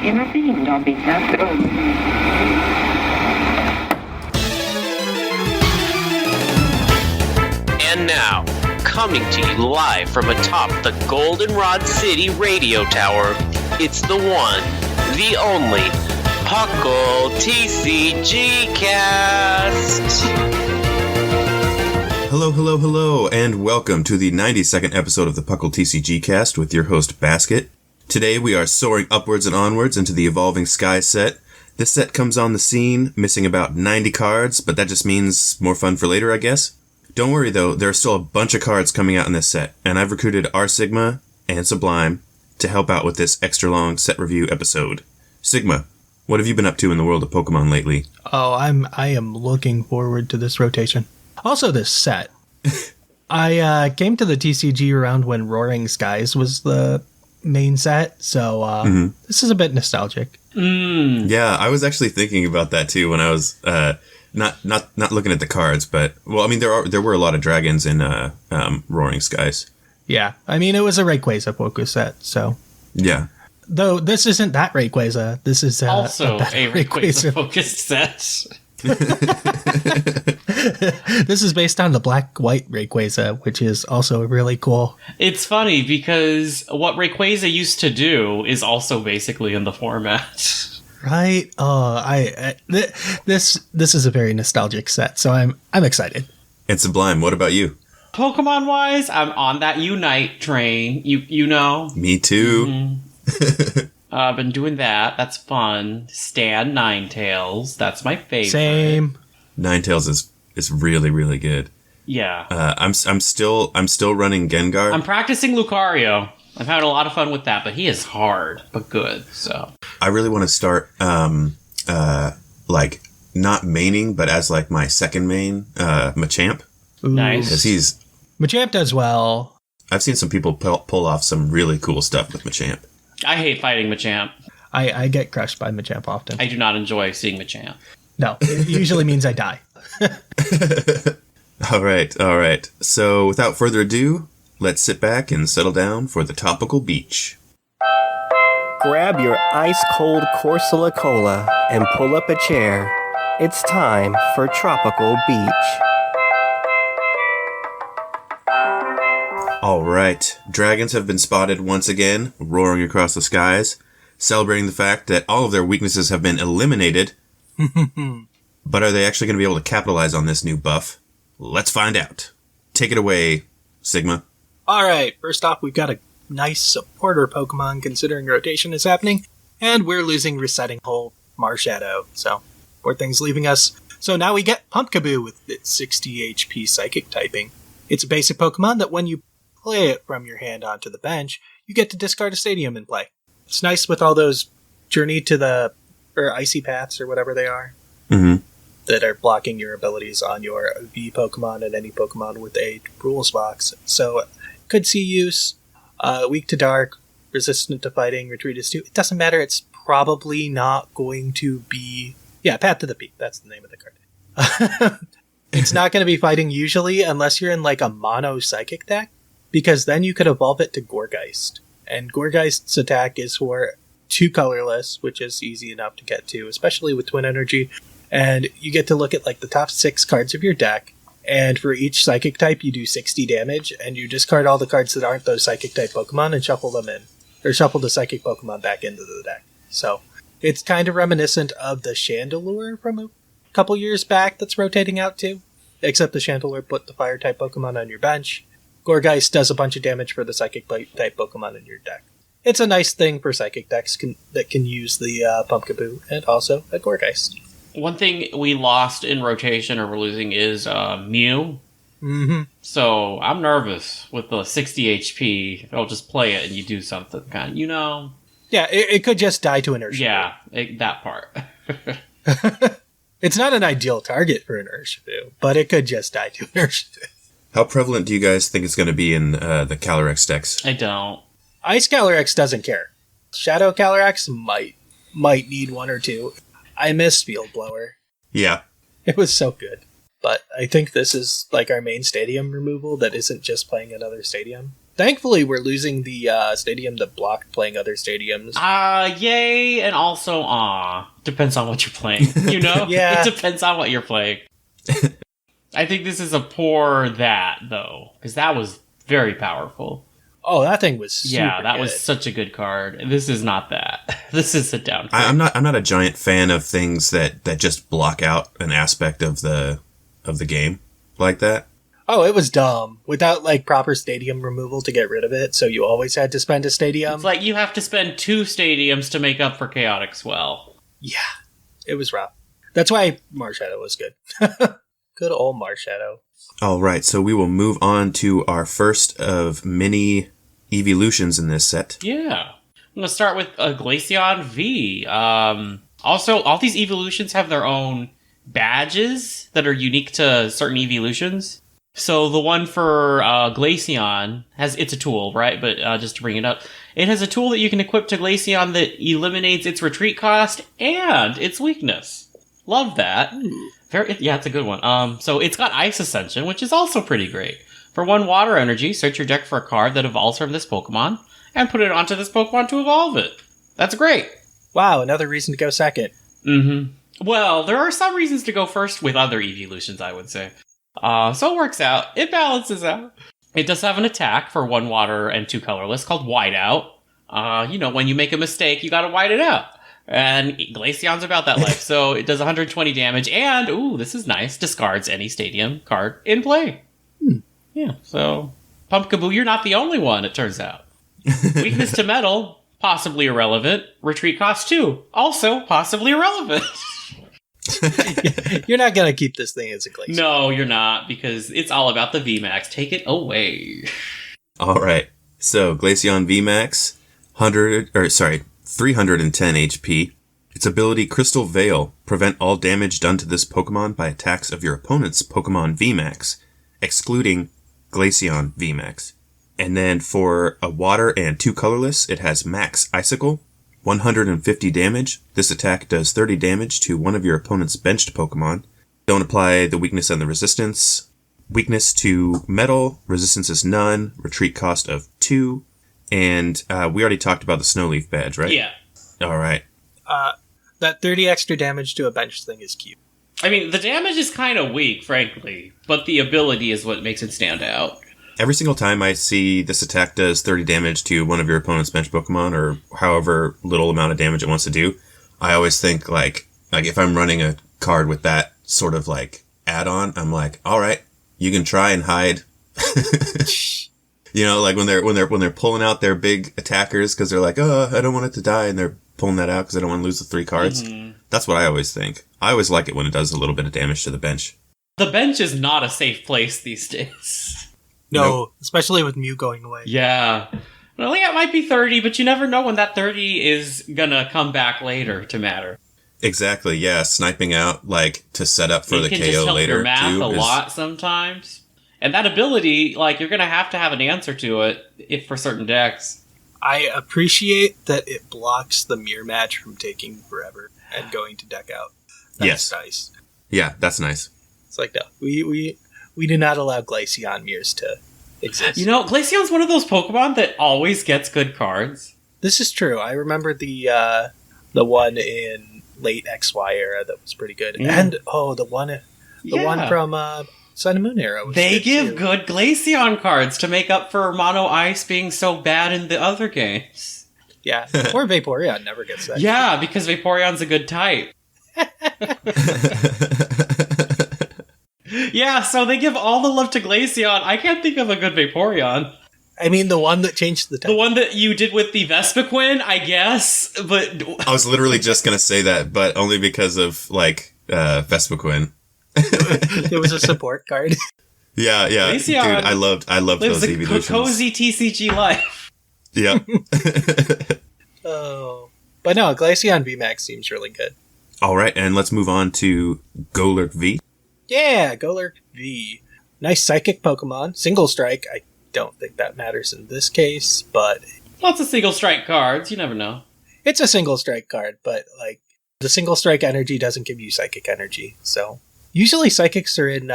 Intervened on behalf of... And now, coming to you live from atop the Goldenrod City radio tower, it's the one, the only, PUCL TCGCast! Hello, and welcome to the 92nd episode of the PUCL TCGCast with your host, Basket. Today we are soaring upwards and onwards into the Evolving Skies set. This set comes on the scene, missing about 90 cards, but that just means more fun for later, I guess. Don't worry though, there are still a bunch of cards coming out in this set, and I've recruited R.Sigma and Sublime to help out with this extra long set review episode. Sigma, what have you been up to in the world of Pokemon lately? Oh, I am looking forward to this rotation. Also this set. I came to the TCG around when Roaring Skies was the main set, so this is a bit nostalgic. Yeah, I was actually thinking about that too when I was not looking at the cards, but well, I mean there were a lot of dragons in Roaring Skies. Yeah, I mean it was a Rayquaza focus set, so yeah. Though this isn't that Rayquaza, this is also a Rayquaza focused set. This is based on the black-white Rayquaza, which is also really cool. It's funny because what Rayquaza used to do is also basically in the format. Right? Oh, this is a very nostalgic set, so I'm excited. And Sublime, what about you? Pokemon-wise, I'm on that Unite train. You know. Me too. Mm-hmm. I've been doing that. That's fun. Stan Ninetales. That's my favorite. Same. Ninetales is really, really good. Yeah. I'm still running Gengar. I'm practicing Lucario. I've had a lot of fun with that, but he is hard, but good, so. I really want to start, like, not maining, but as, like, my second main, Machamp. Ooh. Nice. Because Machamp does well. I've seen some people pull off some really cool stuff with Machamp. I hate fighting Machamp. I get crushed by Machamp often. I do not enjoy seeing Machamp. No, it usually means I die. All right. So, without further ado, let's sit back and settle down for the topical beach. Grab your ice-cold Corsola Cola and pull up a chair. It's time for Tropical Beach. All right, dragons have been spotted once again, roaring across the skies, celebrating the fact that all of their weaknesses have been eliminated. But are they actually going to be able to capitalize on this new buff? Let's find out. Take it away, Sigma. All right, first off, we've got a nice supporter Pokemon considering rotation is happening, and we're losing Resetting Hole Marshadow, so poor thing's leaving us. So now we get Pumpkaboo with its 60 HP Psychic typing. It's a basic Pokemon that when you play it from your hand onto the bench, you get to discard a stadium and play. It's nice with all those Journey to the Icy Paths or whatever they are that are blocking your abilities on your V Pokemon and any Pokemon with a rules box. So could see use. Weak to dark, resistant to fighting, retreat is 2. It doesn't matter. It's probably not going to be... Yeah, Path to the Peak. That's the name of the card. It's not going to be fighting usually unless you're in like a mono Psychic deck, because then you could evolve it to Gourgeist. And Gourgeist's attack is for 2 colorless, which is easy enough to get to, especially with Twin Energy. And you get to look at like the top 6 cards of your deck, and for each Psychic type you do 60 damage, and you discard all the cards that aren't those Psychic type Pokemon and shuffle them in. Or shuffle the Psychic Pokemon back into the deck. So it's kind of reminiscent of the Chandelure from a couple years back that's rotating out too. Except the Chandelure put the Fire type Pokemon on your bench. Gourgeist does a bunch of damage for the Psychic type Pokemon in your deck. It's a nice thing for Psychic decks that can use the Pumpkaboo and also a Gourgeist. One thing we lost in rotation, or we're losing, is Mew. Mm-hmm. So I'm nervous with the 60 HP. If I'll just play it and you do something, kind of, you know. Yeah, it could just die to inertia. Yeah, that part. It's not an ideal target for an Urshifu, but it could just die to an Urshifu. How prevalent do you guys think it's going to be in the Calyrex decks? I don't. Ice Calyrex doesn't care. Shadow Calyrex might need 1 or 2. I miss Field Blower. Yeah. It was so good. But I think this is like our main stadium removal that isn't just playing another stadium. Thankfully, we're losing the stadium that blocked playing other stadiums. Yay, and also depends on what you're playing, you know? Yeah. It depends on what you're playing. I think this is a poor that, though, because that was very powerful. Oh, that thing was super that good. was such a good card. This is not that. This is a down card. I'm not a giant fan of things that just block out an aspect of the game like that. Oh, it was dumb. Without, like, proper stadium removal to get rid of it, so you always had to spend a stadium. It's like you have to spend 2 stadiums to make up for Chaotic Swell. Yeah, it was rough. That's why Marshadow was good. Good old Marshadow. All right, so we will move on to our first of many evolutions in this set. Yeah. I'm going to start with Glaceon V. Also, all these evolutions have their own badges that are unique to certain evolutions. So the one for Glaceon it's a tool, right? But just to bring it up, it has a tool that you can equip to Glaceon that eliminates its retreat cost and its weakness. Love that. It's a good one. So it's got Ice Ascension, which is also pretty great. For 1 water energy, search your deck for a card that evolves from this Pokemon and put it onto this Pokemon to evolve it. That's great. Wow, another reason to go second. Mm-hmm. Well, there are some reasons to go first with other evolutions, I would say. So it works out. It balances out. It does have an attack for 1 water and 2 colorless called Whiteout. When you make a mistake, you gotta white it out. And Glaceon's about that life. So it does 120 damage and, this is nice, discards any stadium card in play. Yeah, so Pumpkaboo, you're not the only one, it turns out. Weakness to metal, possibly irrelevant. Retreat cost 2, also possibly irrelevant. You're not going to keep this thing as a Glaceon. No, you're not, because it's all about the VMAX. Take it away. All right, so Glaceon VMAX, 310 HP. Its ability Crystal Veil, prevent all damage done to this Pokemon by attacks of your opponent's Pokemon VMAX, excluding Glaceon VMAX. And then for a water and 2 colorless, it has Max Icicle, 150 damage. This attack does 30 damage to one of your opponent's benched Pokemon. Don't apply the weakness and the resistance. Weakness to metal, resistance is none, retreat cost of 2. And we already talked about the Snowleaf badge, right? Yeah. All right. That 30 extra damage to a bench thing is cute. I mean, the damage is kind of weak, frankly, but the ability is what makes it stand out. Every single time I see this attack does 30 damage to one of your opponent's bench Pokemon, or however little amount of damage it wants to do, I always think, like if I'm running a card with that sort of, like, add-on, I'm like, all right, you can try and hide. Like when they're pulling out their big attackers because they're like, oh, I don't want it to die, and they're pulling that out because I don't want to lose the 3 cards. Mm-hmm. That's what I always think. I always like it when it does a little bit of damage to the bench. The bench is not a safe place these days. No, Nope. Especially with Mew going away. Yeah. Well, yeah, it might be 30, but you never know when that 30 is gonna come back later to matter. Exactly, yeah. Sniping out, like, to set up for the KO later, too. It can just help your math too, a lot sometimes. And that ability, like, you're gonna have an answer to it if for certain decks. I appreciate that it blocks the mirror match from taking forever and going to deck out. That's nice. Yeah, that's nice. It's like, no, we do not allow Glaceon mirrors to exist. Glaceon's one of those Pokemon that always gets good cards. This is true. I remember the one in late XY era that was pretty good. And the one from Sun and Moon era was They good give too. good Glaceon cards to make up for Mono Ice being so bad in the other games. Yeah. Or Vaporeon never gets that. Yeah, because Vaporeon's a good type. Yeah, so they give all the love to Glaceon. I can't think of a good Vaporeon. I mean, the one that changed the type. The one that you did with the Vespiquen, I guess, but... I was literally just going to say that, but only because of, like, Vespiquen. It was a support card. Yeah. Glaceon Dude, I loved lives those a evolutions. cozy TCG life. Yeah. Oh. But no, Glaceon VMAX seems really good. All right, and let's move on to Golurk V. Yeah, Golurk V. Nice psychic Pokemon. Single strike. I don't think that matters in this case, but... Lots of single strike cards, you never know. It's a single strike card, but, like, the single strike energy doesn't give you psychic energy, so... Usually psychics are in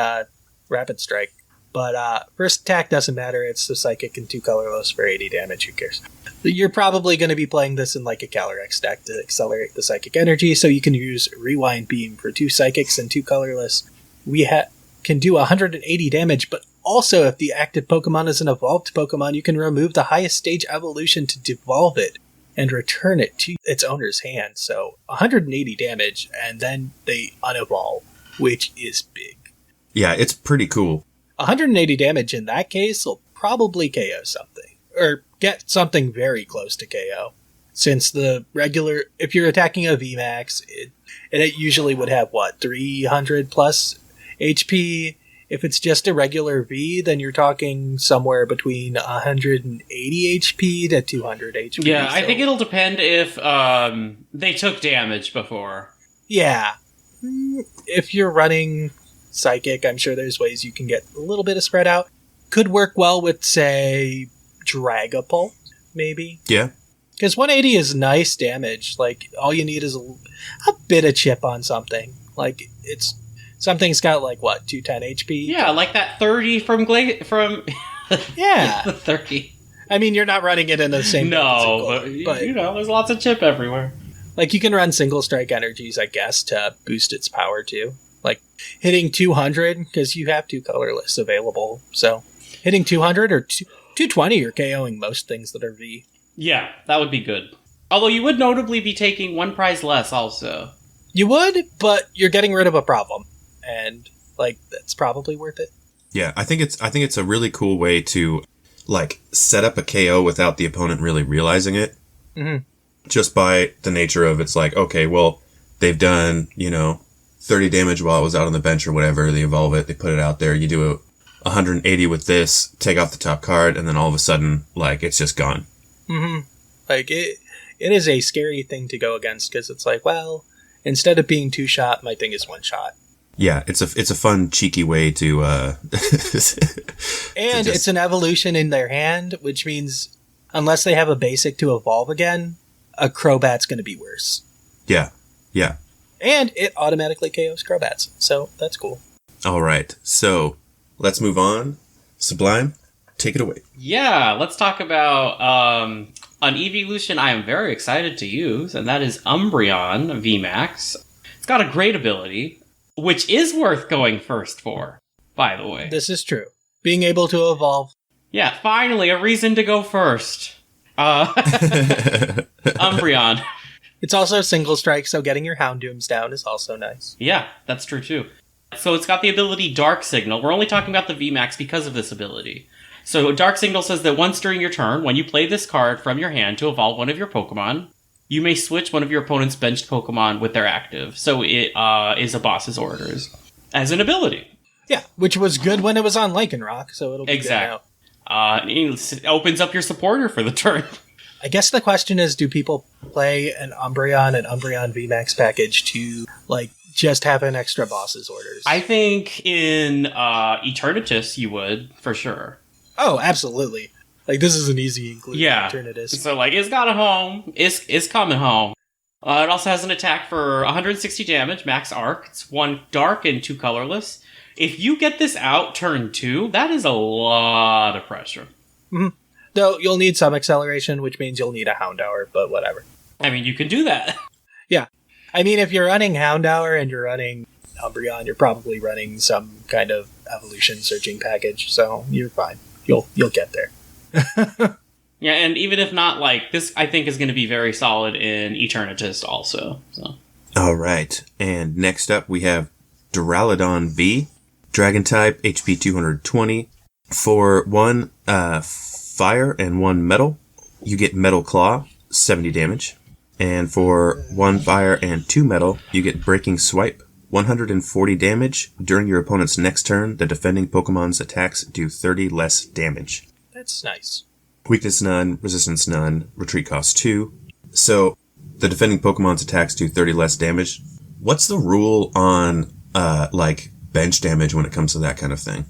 Rapid Strike. But first attack doesn't matter. It's the Psychic and 2 colorless for 80 damage. Who cares? You're probably going to be playing this in like a Calyrex deck to accelerate the Psychic energy, so you can use Rewind Beam for 2 Psychics and 2 colorless. We can do 180 damage, but also if the active Pokemon is an evolved Pokemon, you can remove the highest stage evolution to devolve it and return it to its owner's hand. So 180 damage, and then they unevolve, which is big. Yeah, it's pretty cool. 180 damage in that case will probably KO something, or get something very close to KO. Since the regular, if you're attacking a VMAX, it usually would have, 300 plus HP? If it's just a regular V, then you're talking somewhere between 180 HP to 200 HP. Yeah, so I think it'll depend if they took damage before. Yeah. If you're running Psychic, I'm sure there's ways you can get a little bit of spread out. Could work well with, say, Dragapult, maybe. Yeah. Because 180 is nice damage. Like, all you need is a bit of chip on something. Like, something's got, 210 HP? Yeah, like that 30 from Yeah. The 30. I mean, you're not running it in the same... No, but, there's lots of chip everywhere. Like, you can run single strike energies, I guess, to boost its power, too. Like, hitting 200, because you have 2 colorless available, so hitting 200 or 220, you're KOing most things that are V. Yeah, that would be good. Although you would notably be taking 1 prize less, also. You would, but you're getting rid of a problem, and, that's probably worth it. Yeah, I think it's a really cool way to, set up a KO without the opponent really realizing it. Mm-hmm. Just by the nature of it's okay, well, they've done, 30 damage while it was out on the bench or whatever. They evolve it, they put it out there. You do a 180 with this, take off the top card, and then all of a sudden, it's just gone. Mm-hmm. It is a scary thing to go against because it's instead of being 2-shot, my thing is 1-shot. Yeah, it's a fun, cheeky way to... and it's an evolution in their hand, which means unless they have a basic to evolve again, a Crobat's going to be worse. Yeah. And it automatically KOs Crobats, so that's cool. All right, so let's move on. Sublime, take it away. Yeah, let's talk about an evolution I am very excited to use, and that is Umbreon Vmax. It's got a great ability, which is worth going first for, by the way. This is true. Being able to evolve. Yeah, finally, a reason to go first. Umbreon. It's also single strike, so getting your Houndooms down is also nice. Yeah, that's true too. So it's got the ability Dark Signal. We're only talking about the VMAX because of this ability. So Dark Signal says that once during your turn, when you play this card from your hand to evolve one of your Pokemon, you may switch one of your opponent's benched Pokemon with their active. So it is a boss's orders as an ability. Yeah, which was good when it was on Lycanroc, so it'll be good now. It opens up your supporter for the turn. I guess the question is, do people play an Umbreon and Umbreon VMAX package to, just have an extra boss's orders? I think in Eternatus you would, for sure. Oh, absolutely. This is an easy inclusion. Yeah. Eternatus. So, it's got a home. It's coming home. It also has an attack for 160 damage, max arc. It's 1 dark and 2 colorless. If you get this out turn 2, that is a lot of pressure. Mm-hmm. Though you'll need some acceleration, which means you'll need a Houndour, but whatever. I mean, you can do that. Yeah. I mean, if you're running Houndour and you're running Umbreon, you're probably running some kind of evolution searching package, so you're fine. You'll get there. Yeah, and even if not, this I think is going to be very solid in Eternatus also. So. All right, and next up we have Duraladon V, Dragon type, HP 220. For 1 fire and 1 metal, you get Metal Claw, 70 damage. And for 1 fire and 2 metal, you get Breaking Swipe, 140 damage. During your opponent's next turn, the defending Pokemon's attacks do 30 less damage. That's nice. Weakness none, resistance none, retreat cost 2. So, the defending Pokemon's attacks do 30 less damage. What's the rule on, bench damage when it comes to that kind of thing?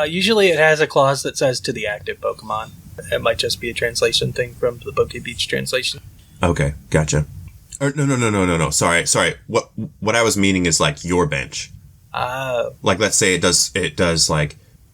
Usually it has a clause that says to the active Pokemon. It might just be a translation thing from the Pokebeach translation. Okay, gotcha. Or, no. Sorry. What I was meaning is your bench. Oh. Let's say it does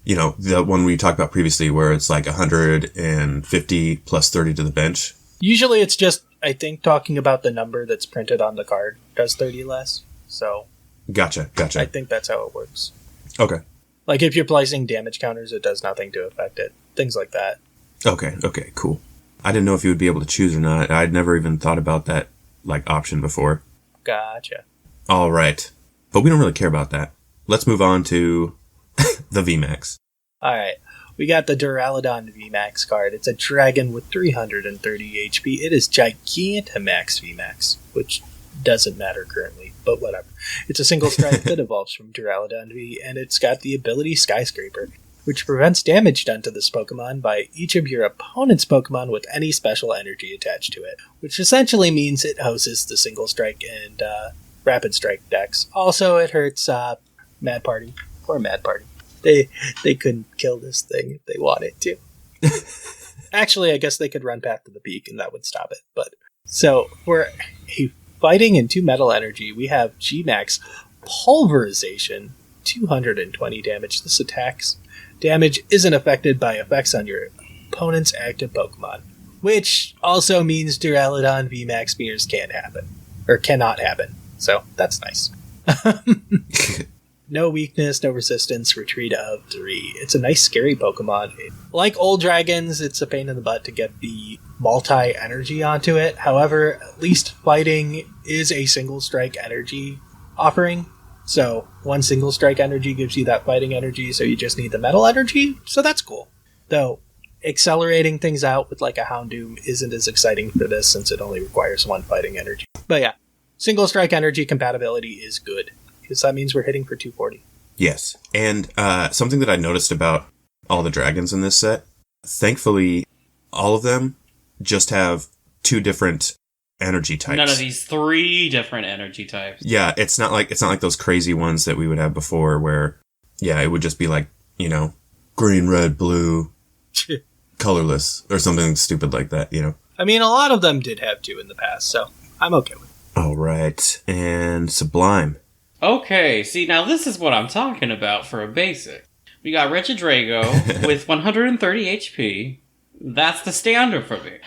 You know, the one we talked about previously where it's like 150 plus 30 to the bench. Usually it's just, I think, talking about the number that's printed on the card does 30 less. So Gotcha. I think that's how it works. Okay. Like if you're placing damage counters, it does nothing to affect it. Things like that. Okay, cool. I didn't know if you would be able to choose or not. I'd never even thought about that, like, option before. Gotcha. All right. But we don't really care about that. Let's move on to the VMAX. Alright. We got the Duraladon VMAX card. It's a dragon with 330 HP. It is Gigantamax VMAX, which doesn't matter currently, but whatever. It's a single strike that evolves from Duraladon V, and it's got the ability Skyscraper, which prevents damage done to this Pokemon by each of your opponent's Pokemon with any special energy attached to it, which essentially means it houses the single strike and rapid strike decks. Also, it hurts Mad Party. Poor Mad Party. They couldn't kill this thing if they wanted to. Actually, I guess they could run Path to the Peak and that would stop it. But so for a fighting and 2 metal energy, we have Gmax Pulverization, 220 damage. This attack's damage isn't affected by effects on your opponent's active Pokemon, which also means Duraladon VMAX mirrors can't happen or cannot happen. So that's nice. No weakness, no resistance, retreat of 3. It's a nice, scary Pokemon. Like old dragons, it's a pain in the butt to get the multi-energy onto it. However, at least fighting is a single-strike energy offering. So, one single-strike energy gives you that fighting energy, so you just need the metal energy. So that's cool. Though, accelerating things out with like a Houndoom isn't as exciting for this since it only requires 1 fighting energy. But yeah, single-strike energy compatibility is good. Because that means we're hitting for 240. Yes. And something that I noticed about all the dragons in this set, thankfully, all of them just have 2 different energy types. None of these 3 different energy types. Yeah, it's not like those crazy ones that we would have before where, yeah, it would just be like, you know, green, red, blue, colorless, or something stupid like that, you know. I mean, a lot of them did have 2 in the past, so I'm okay with it. All right. And Sublime. Okay, see, now this is what I'm talking about for a basic. We got Regidrago with 130 HP. That's the standard for me.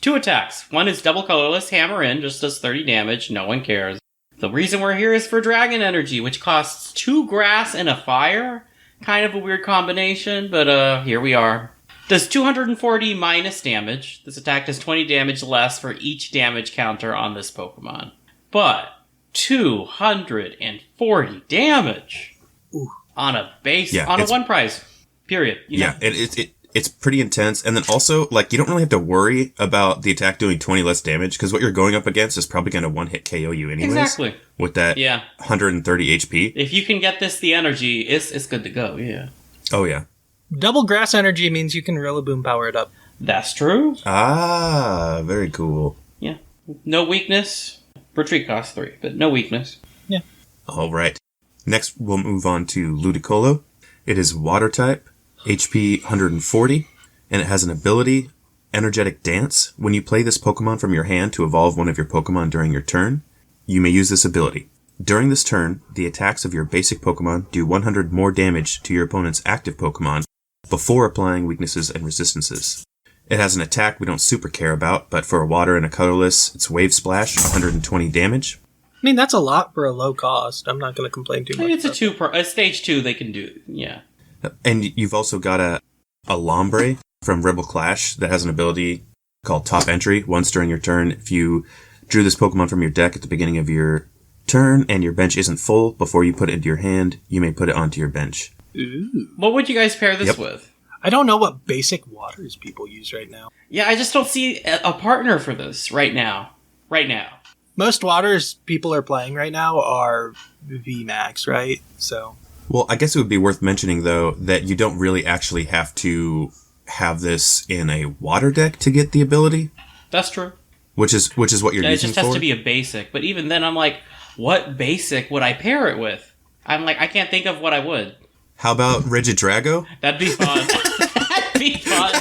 2 attacks. One is double colorless, hammer in, just does 30 damage, no one cares. The reason we're here is for Dragon Energy, which costs 2 grass and a fire. Kind of a weird combination, but here we are. Does 240 minus damage. This attack does 20 damage less for each damage counter on this Pokemon. But 240 damage. Ooh. On a base, Yeah, on a 1 prize. Period. You know? It's pretty intense. And then also, like, you don't really have to worry about the attack doing 20 less damage because what you're going up against is probably going to 1-hit KO you anyways. Exactly. With that 130 HP. If you can get the energy, it's good to go, yeah. Oh, yeah. Double grass energy means you can Rillaboom power it up. That's true. Ah, very cool. Yeah. No weakness. Retreat costs 3, but no weakness. Yeah. All right. Next, we'll move on to Ludicolo. It is water type, HP 140, and it has an ability, Energetic Dance. When you play this Pokemon from your hand to evolve one of your Pokemon during your turn, you may use this ability. During this turn, the attacks of your basic Pokemon do 100 more damage to your opponent's active Pokemon before applying weaknesses and resistances. It has an attack we don't super care about, but for a water and a colorless, it's Wave Splash, 120 damage. I mean, that's a lot for a low cost. I'm not going to complain too much. It's a stage 2 they can do, yeah. And you've also got a Lombre from Rebel Clash that has an ability called Top Entry. Once during your turn, if you drew this Pokemon from your deck at the beginning of your turn and your bench isn't full, before you put it into your hand, you may put it onto your bench. Ooh. What would you guys pair this with? I don't know what basic waters people use right now. Yeah, I just don't see a partner for this right now. Most waters people are playing right now are VMAX, right? So, well, I guess it would be worth mentioning, though, that you don't really actually have to have this in a water deck to get the ability. That's true. Which is what you're using for. It just has to be a basic. But even then, I'm like, what basic would I pair it with? I'm like, I can't think of what I would. How about Regidrago? That'd be fun. That'd be fun.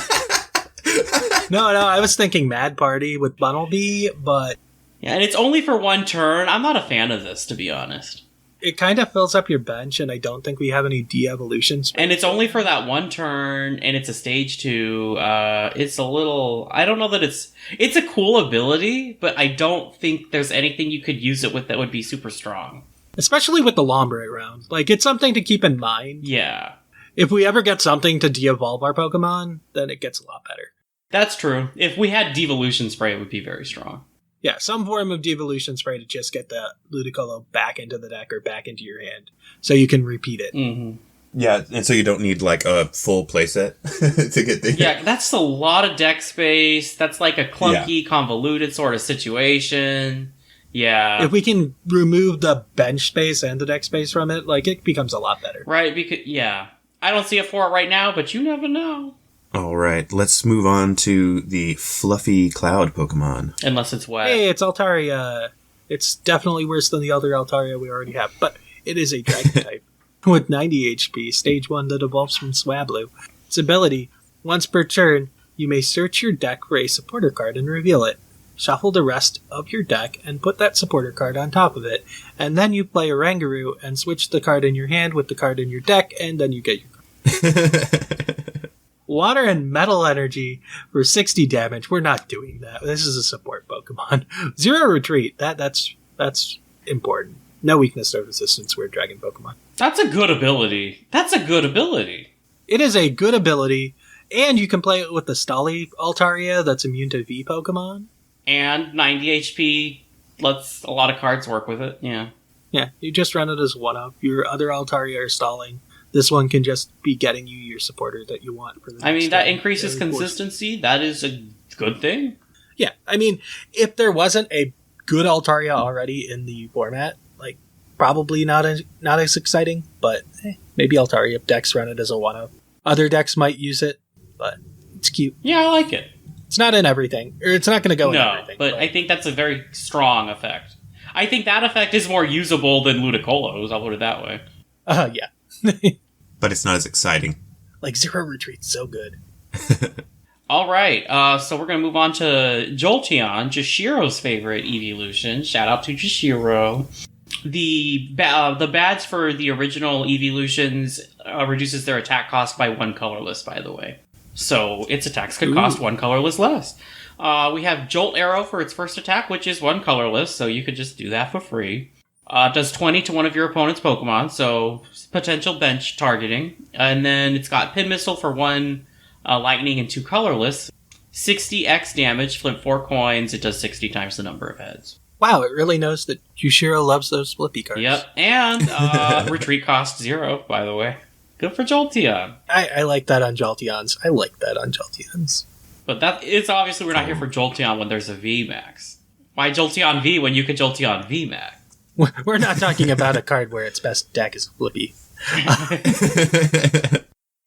No, I was thinking Mad Party with Bunnelby, but... Yeah, and it's only for 1 turn. I'm not a fan of this, to be honest. it kind of fills up your bench, and I don't think we have any de-evolutions. And it's only for that one turn, and it's a stage 2. It's a little... I don't know that it's a cool ability, but I don't think there's anything you could use it with that would be super strong. Especially with the Lombre round. Like, it's something to keep in mind. Yeah. If we ever get something to de-evolve our Pokemon, then it gets a lot better. That's true. If we had Devolution Spray, it would be very strong. Yeah, some form of Devolution Spray to just get the Ludicolo back into the deck or back into your hand, so you can repeat it. Mm-hmm. Yeah, and so you don't need like a full playset to get there. Yeah, that's a lot of deck space. That's like a clunky, convoluted sort of situation. Yeah. If we can remove the bench space and the deck space from it, like, it becomes a lot better. Right, because, yeah. I don't see it for it right now, but you never know. All right, let's move on to the fluffy cloud Pokemon. Unless it's wet. Hey, it's Altaria. It's definitely worse than the other Altaria we already have, but it is a dragon type. With 90 HP, stage 1 that evolves from Swablu. Its ability, once per turn, you may search your deck for a supporter card and reveal it. Shuffle the rest of your deck and put that supporter card on top of it, and then you play a Rangaroo and switch the card in your hand with the card in your deck, and then you get your card. Water and Metal Energy for 60 damage. We're not doing that. This is a support Pokemon. 0 Retreat. That's important. No weakness or resistance. We're a dragon Pokemon. That's a good ability. It is a good ability, and you can play it with the Stolly Altaria that's immune to V Pokemon. And 90 HP lets a lot of cards work with it, yeah. Yeah, you just run it as one-up. Your other Altaria are stalling. This one can just be getting you your supporter that you want for the next I mean, that turn. increases consistency. That is a good thing. Yeah, I mean, if there wasn't a good Altaria already in the format, like, probably not as exciting, but maybe Altaria decks run it as a one-up. Other decks might use it, but it's cute. Yeah, I like it. It's not in everything, or it's not going to go in everything. But I think that's a very strong effect. I think that effect is more usable than Ludicolo's, I'll put it that way. Yeah. But it's not as exciting. Like, 0 Retreat's so good. All right, so we're going to move on to Jolteon, Jashiro's favorite evolution. Shout out to Jashiro. The badge for the original evolutions reduces their attack cost by 1 colorless, by the way. So its attacks could cost 1 colorless less. We have Jolt Arrow for its first attack, which is 1 colorless, so you could just do that for free. Does 20 to one of your opponent's Pokemon, so potential bench targeting. And then it's got Pin Missile for 1 lightning and 2 colorless. 60x damage, flip 4 coins, it does 60 times the number of heads. Wow, it really knows that Jushiro loves those flippy cards. Yep, and retreat cost 0, by the way. Good for Jolteon. I like that on Jolteons. But it's obviously we're not here for Jolteon when there's a V Max. Why Jolteon V when you could Jolteon V Max? We're not talking about a card where its best deck is flippy.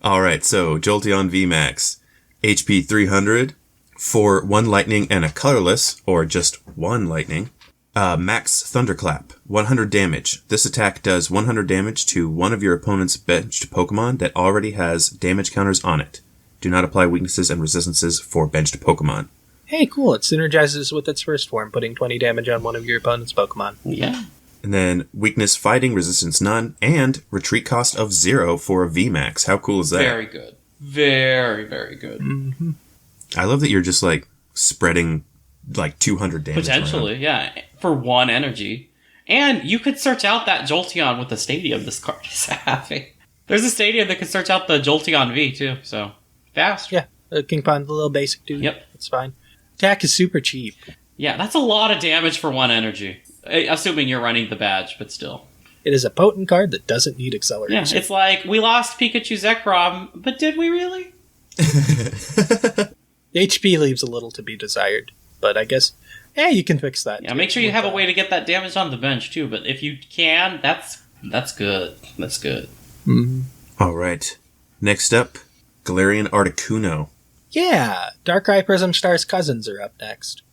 All right, so Jolteon V Max, HP 300 for 1 lightning and a colorless, or just 1 lightning. Max Thunderclap, 100 damage. This attack does 100 damage to one of your opponent's benched Pokemon that already has damage counters on it. Do not apply weaknesses and resistances for benched Pokemon. Hey, cool. It synergizes with its first form, putting 20 damage on one of your opponent's Pokemon. Yeah. And then weakness fighting, resistance none, and retreat cost of 0 for a VMAX. How cool is that? Very good. Very, very good. Mm-hmm. I love that you're just like spreading like 200 damage. Potentially, around. yeah. For 1 energy. And you could search out that Jolteon with the stadium this card is having. There's a stadium that can search out the Jolteon V too, so fast. Yeah, King Pond, the little basic dude. Yep. It's fine. Attack is super cheap. Yeah, that's a lot of damage for 1 energy. Assuming you're running the badge, but still. It is a potent card that doesn't need acceleration. Yeah, it's like, we lost Pikachu Zekrom, but did we really? HP leaves a little to be desired, but I guess, you can fix that. Yeah, make sure you have a way to get that damage on the bench, too, but if you can, that's good. That's good. Mm-hmm. All right. Next up, Galarian Articuno. Yeah, Darkrai Prism Star's cousins are up next.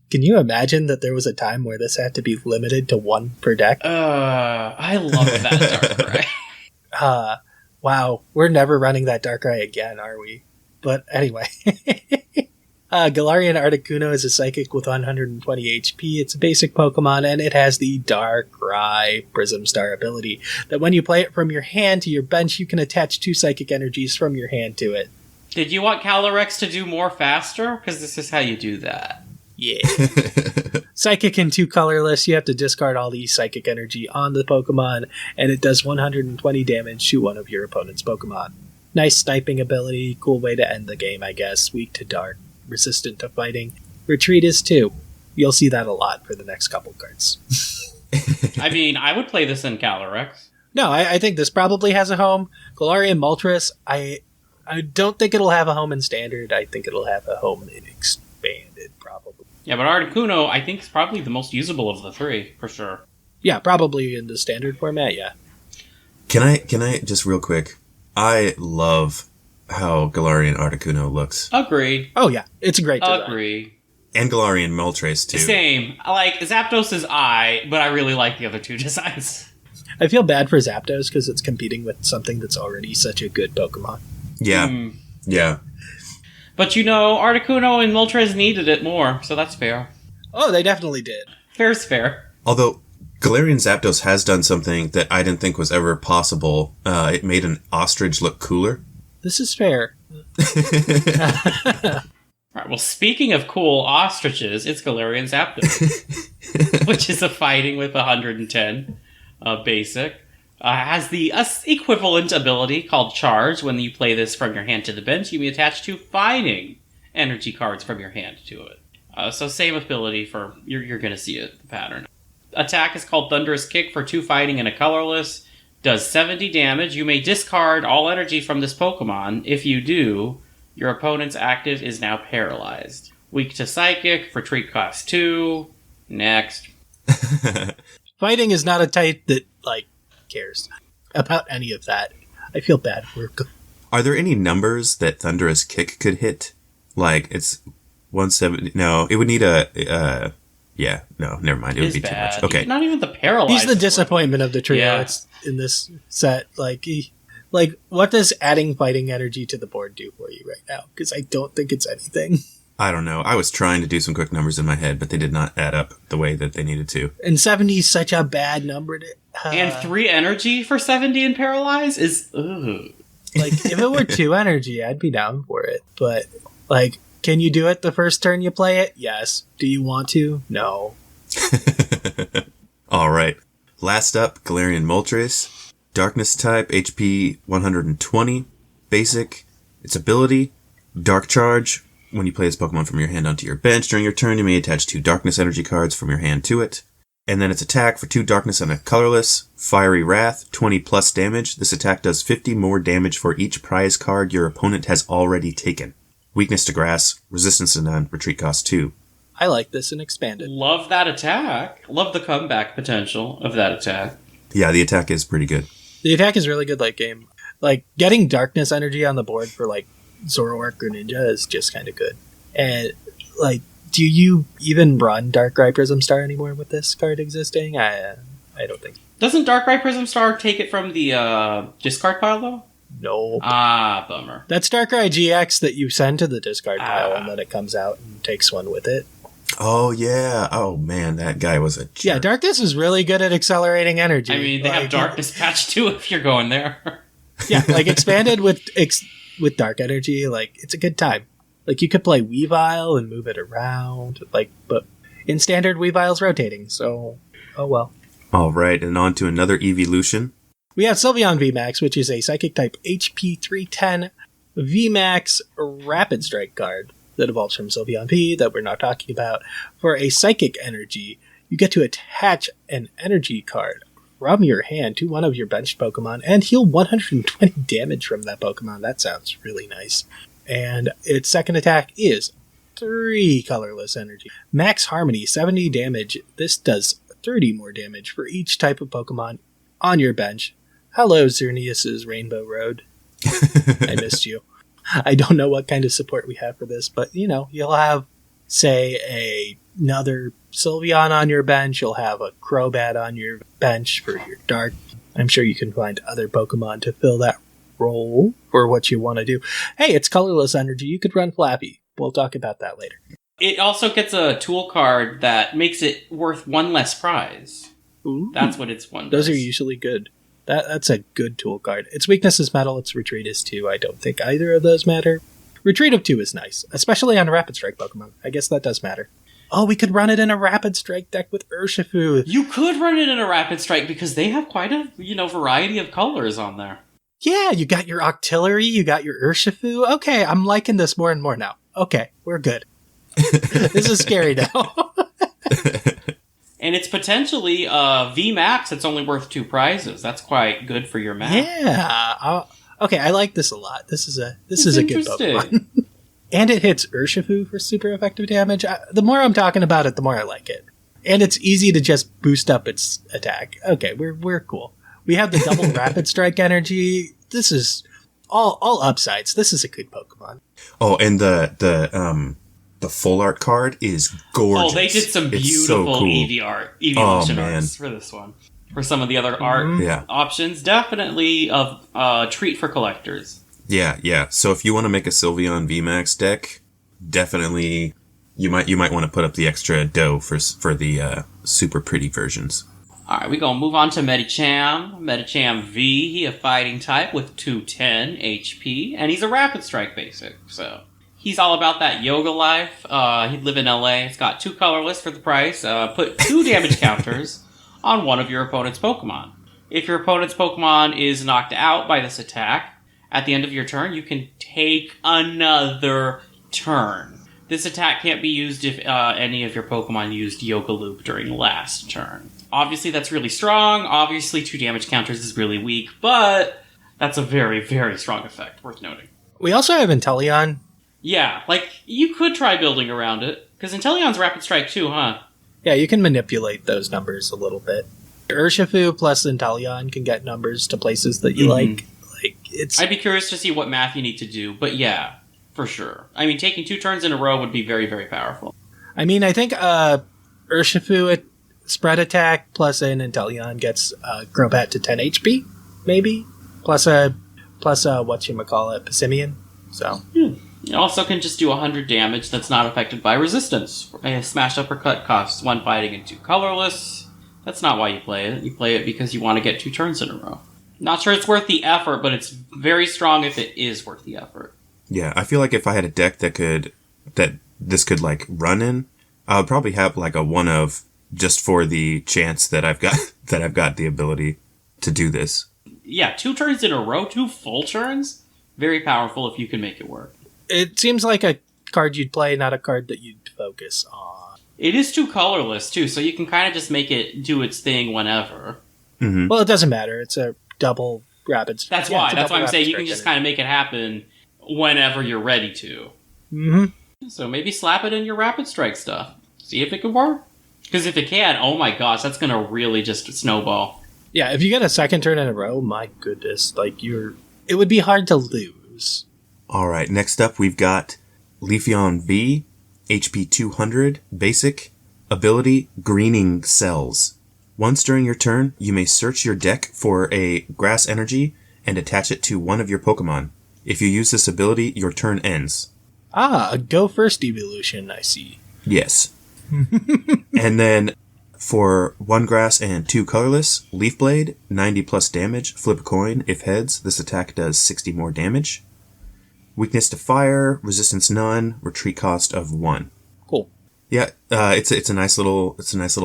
Can you imagine that there was a time where this had to be limited to 1 per deck? I love that Darkrai. Wow, we're never running that Darkrai again, are we? But anyway. Galarian Articuno is a psychic with 120 HP. It's a basic Pokemon, and it has the Darkrai Prism Star ability that when you play it from your hand to your bench, you can attach 2 psychic energies from your hand to it. Did you want Calyrex to do more faster? Because this is how you do that. Yeah. Psychic and 2 colorless, you have to discard all the psychic energy on the Pokemon, and it does 120 damage to one of your opponent's Pokemon. Nice sniping ability, cool way to end the game, I guess. Weak to dark, resistant to fighting. Retreat is 2. You'll see that a lot for the next couple cards. I mean, I would play this in Calyrex. No, I think this probably has a home. Galarian Moltres, I don't think it'll have a home in Standard. I think it'll have a home in Expanded, probably. Yeah, but Articuno, I think, is probably the most usable of the 3, for sure. Yeah, probably in the Standard format, yeah. Can I just real quick? I love how Galarian Articuno looks. Agreed. Oh, yeah. It's a great design. Agreed. And Galarian Moltres, too. Same. Like, Zapdos is but I really like the other 2 designs. I feel bad for Zapdos because it's competing with something that's already such a good Pokemon. Yeah. Yeah. But Articuno and Moltres needed it more, so that's fair. Oh, they definitely did. Fair's fair. Although, Galarian Zapdos has done something that I didn't think was ever possible. It made an ostrich look cooler. This is fair. Alright, well, speaking of cool ostriches, it's Galarian Zapdos, which is a fighting with 110 basic. Has the equivalent ability called Charge. When you play this from your hand to the bench, you may attach 2 fighting energy cards from your hand to it. So same ability for... You're going to see it, the pattern. Attack is called Thunderous Kick for 2 fighting and a colorless. Does 70 damage. You may discard all energy from this Pokemon. If you do, your opponent's active is now paralyzed. Weak to Psychic for Treat Cost 2. Next. Fighting is not a type that, cares about any of that. I feel bad for... Are there any numbers that Thunderous Kick could hit? Like, it's 170... No, it would need a... yeah, no, never mind. It would be bad. Too much. Okay. Not even the paralyzed. He's the disappointment of the trio. Yeah. It's in this set. What does adding fighting energy to the board do for you right now? Because I don't think it's anything. I don't know. I was trying to do some quick numbers in my head, but they did not add up the way that they needed to. And 70 is such a bad number to... And 3 energy for 70 and paralyze is... Ugh. If it were 2 energy, I'd be down for it. But, can you do it the first turn you play it? Yes. Do you want to? No. All right. Last up, Galarian Moltres. Darkness type, HP 120. Basic. Its ability, Dark Charge. When you play this Pokemon from your hand onto your bench during your turn, you may attach 2 Darkness energy cards from your hand to it. And then its attack for 2 Darkness and a colorless. Fiery Wrath, 20 plus damage. This attack does 50 more damage for each prize card your opponent has already taken. Weakness to Grass, Resistance to None, Retreat Cost 2. I like this and Expanded. Love that attack. Love the comeback potential of that attack. Yeah, the attack is pretty good. The attack is really good late game. Getting Darkness energy on the board for, Zoroark Greninja is just kind of good. And, do you even run Darkrai Prism Star anymore with this card existing? I don't think so. Doesn't Darkrai Prism Star take it from the discard pile, though? No. Bummer. That's Darkrai GX that you send to the discard pile, and then it comes out and takes one with it. Oh, yeah. Oh, man, that guy was a jerk. Yeah, Darkness is really good at accelerating energy. I mean, they have Darkness patch, too, if you're going there. Yeah, Expanded with Dark Energy, it's a good time. You could play Weavile and move it around, but in Standard, Weavile's rotating, so, oh well. All right, and on to another evolution. We have Sylveon V Max, which is a Psychic type HP 310 V Max Rapid Strike card that evolves from Sylveon V that we're not talking about. For a Psychic energy, you get to attach an energy card from your hand to one of your benched Pokemon and heal 120 damage from that Pokemon. That sounds really nice. And its second attack is 3 colorless energy. Max Harmony, 70 damage. This does 30 more damage for each type of Pokemon on your bench. Hello, Xerneas's Rainbow Road. I missed you. I don't know what kind of support we have for this, but, you'll have, say, another Sylveon on your bench. You'll have a Crobat on your bench for your Dark. I'm sure you can find other Pokemon to fill that role for what you want to do. Hey, it's colorless energy. You could run Flappy. we'll talk about that later. It also gets a tool card that makes it worth one less prize. Ooh. That's what it's one. Those are does. usually good. That's a good tool card. Its weakness is metal, its retreat is 2. I don't think either of those matter. Retreat of 2 is nice, especially on a Rapid Strike Pokemon. I guess that does matter. Oh, we could run it in a Rapid Strike deck with Urshifu. You could run it in a Rapid Strike because they have quite a variety of colors on there. Yeah, you got your Octillery, you got your Urshifu. Okay, I'm liking this more and more now. Okay, we're good. This is scary now. And it's potentially V Max. It's only worth 2 prizes. That's quite good for your math. Yeah. Okay, I like this a lot. This is a good Pokemon. And it hits Urshifu for super effective damage. The more I'm talking about it, the more I like it. And it's easy to just boost up its attack. Okay, we're cool. We have the double Rapid Strike energy. This is all upsides. This is a good Pokemon. Oh, and the full art card is gorgeous. Oh, they did some beautiful evolution arts for this one. For some of the other art options, definitely a treat for collectors. Yeah. So if you want to make a Sylveon V Max deck, definitely you might want to put up the extra dough for the super pretty versions. All right, we're going to move on to Medicham. Medicham V, he a fighting type with 210 HP, and he's a Rapid Strike basic, so he's all about that yoga life. He'd live in LA. It's got 2 colorless for the price. Put 2 damage counters on one of your opponent's Pokemon. If your opponent's Pokemon is knocked out by this attack, at the end of your turn, you can take another turn. This attack can't be used if any of your Pokemon used Yoga Loop during last turn. Obviously, that's really strong. Obviously, 2 damage counters is really weak, but that's a very, very strong effect, worth noting. We also have Inteleon. Yeah, you could try building around it, because Inteleon's Rapid Strike too, huh? Yeah, you can manipulate those numbers a little bit. Urshifu plus Inteleon can get numbers to places that you like. I'd be curious to see what math you need to do, but yeah, for sure. I mean, taking 2 turns in a row would be very, very powerful. I mean, I think Urshifu at spread attack plus an Inteleon gets Crobat to 10 HP, maybe? Plus whatchamacallit, Passimian. So. You also can just do 100 damage that's not affected by resistance. A Smash Uppercut costs 1 fighting and 2 colorless. That's not why you play it. You play it because you want to get 2 turns in a row. Not sure it's worth the effort, but it's very strong if it is worth the effort. Yeah, I feel like if I had a deck that this could run in, I would probably have a one of just for the chance that I've got the ability to do this. Yeah, 2 turns in a row, 2 full turns, very powerful if you can make it work. It seems like a card you'd play, not a card that you'd focus on. It is 2 colorless too, so you can kind of just make it do its thing whenever. Mm-hmm. Well, it doesn't matter. It's a double Rapid Strike. That's why I'm saying you can just kind of make it happen whenever you're ready to. Mm-hmm. So maybe slap it in your Rapid Strike stuff. See if it can work. Because if it can, oh my gosh, that's going to really just snowball. Yeah, if you get a second turn in a row, my goodness, it would be hard to lose. All right, next up we've got Leafeon V, HP 200, basic, ability, Greening Cells. Once during your turn, you may search your deck for a grass energy and attach it to one of your Pokemon. If you use this ability, your turn ends. Ah, a Go First evolution, I see. Yes. And then for 1 grass and 2 colorless, Leaf Blade, 90 plus damage, flip a coin. If heads, this attack does 60 more damage. Weakness to fire, resistance none, retreat cost of 1. Cool. Yeah, it's a nice little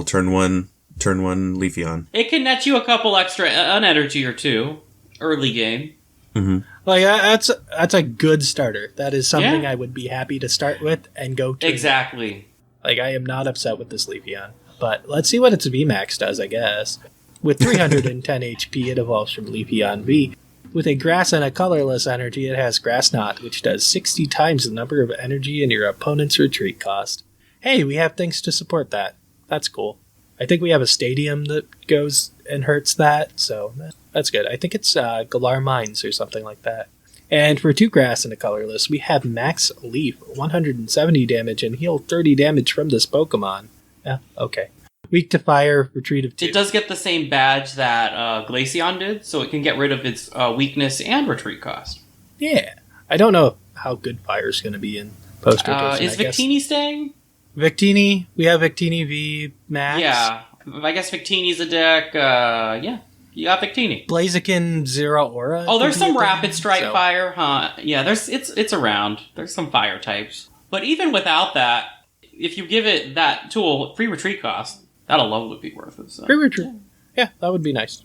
turn one Leafeon. It can net you a couple extra an energy or 2 early game. Mm-hmm. That's a good starter. That is something I would be happy to start with and go to. Exactly. I am not upset with this Leafeon. But let's see what its VMAX does, I guess. With 310 HP, it evolves from Leafeon V. With a grass and a colorless energy, it has Grass Knot, which does 60 times the number of energy in your opponent's retreat cost. Hey, we have things to support that. That's cool. I think we have a stadium that goes and hurts that, so that's good. I think it's Galar Mines or something like that. And for 2 grass and a colorless, we have Max Leaf, 170 damage, and heal 30 damage from this Pokemon. Yeah, okay. Weak to fire, retreat of 2. It does get the same badge that Glaceon did, so it can get rid of its weakness and retreat cost. Yeah. I don't know how good fire's going to be in post-rotation, Is I guess. Victini staying? Victini, we have Victini V Max. Yeah. I guess Victini's a deck. Yeah. You got Victini. Blaziken Zero Aura. Oh, there's could be some a Rapid thing, Strike so- Fire, huh? Yeah, it's around. There's some fire types. But even without that, if you give it that tool, free retreat cost, that alone would be worth it. So. Free retreat. Yeah, that would be nice.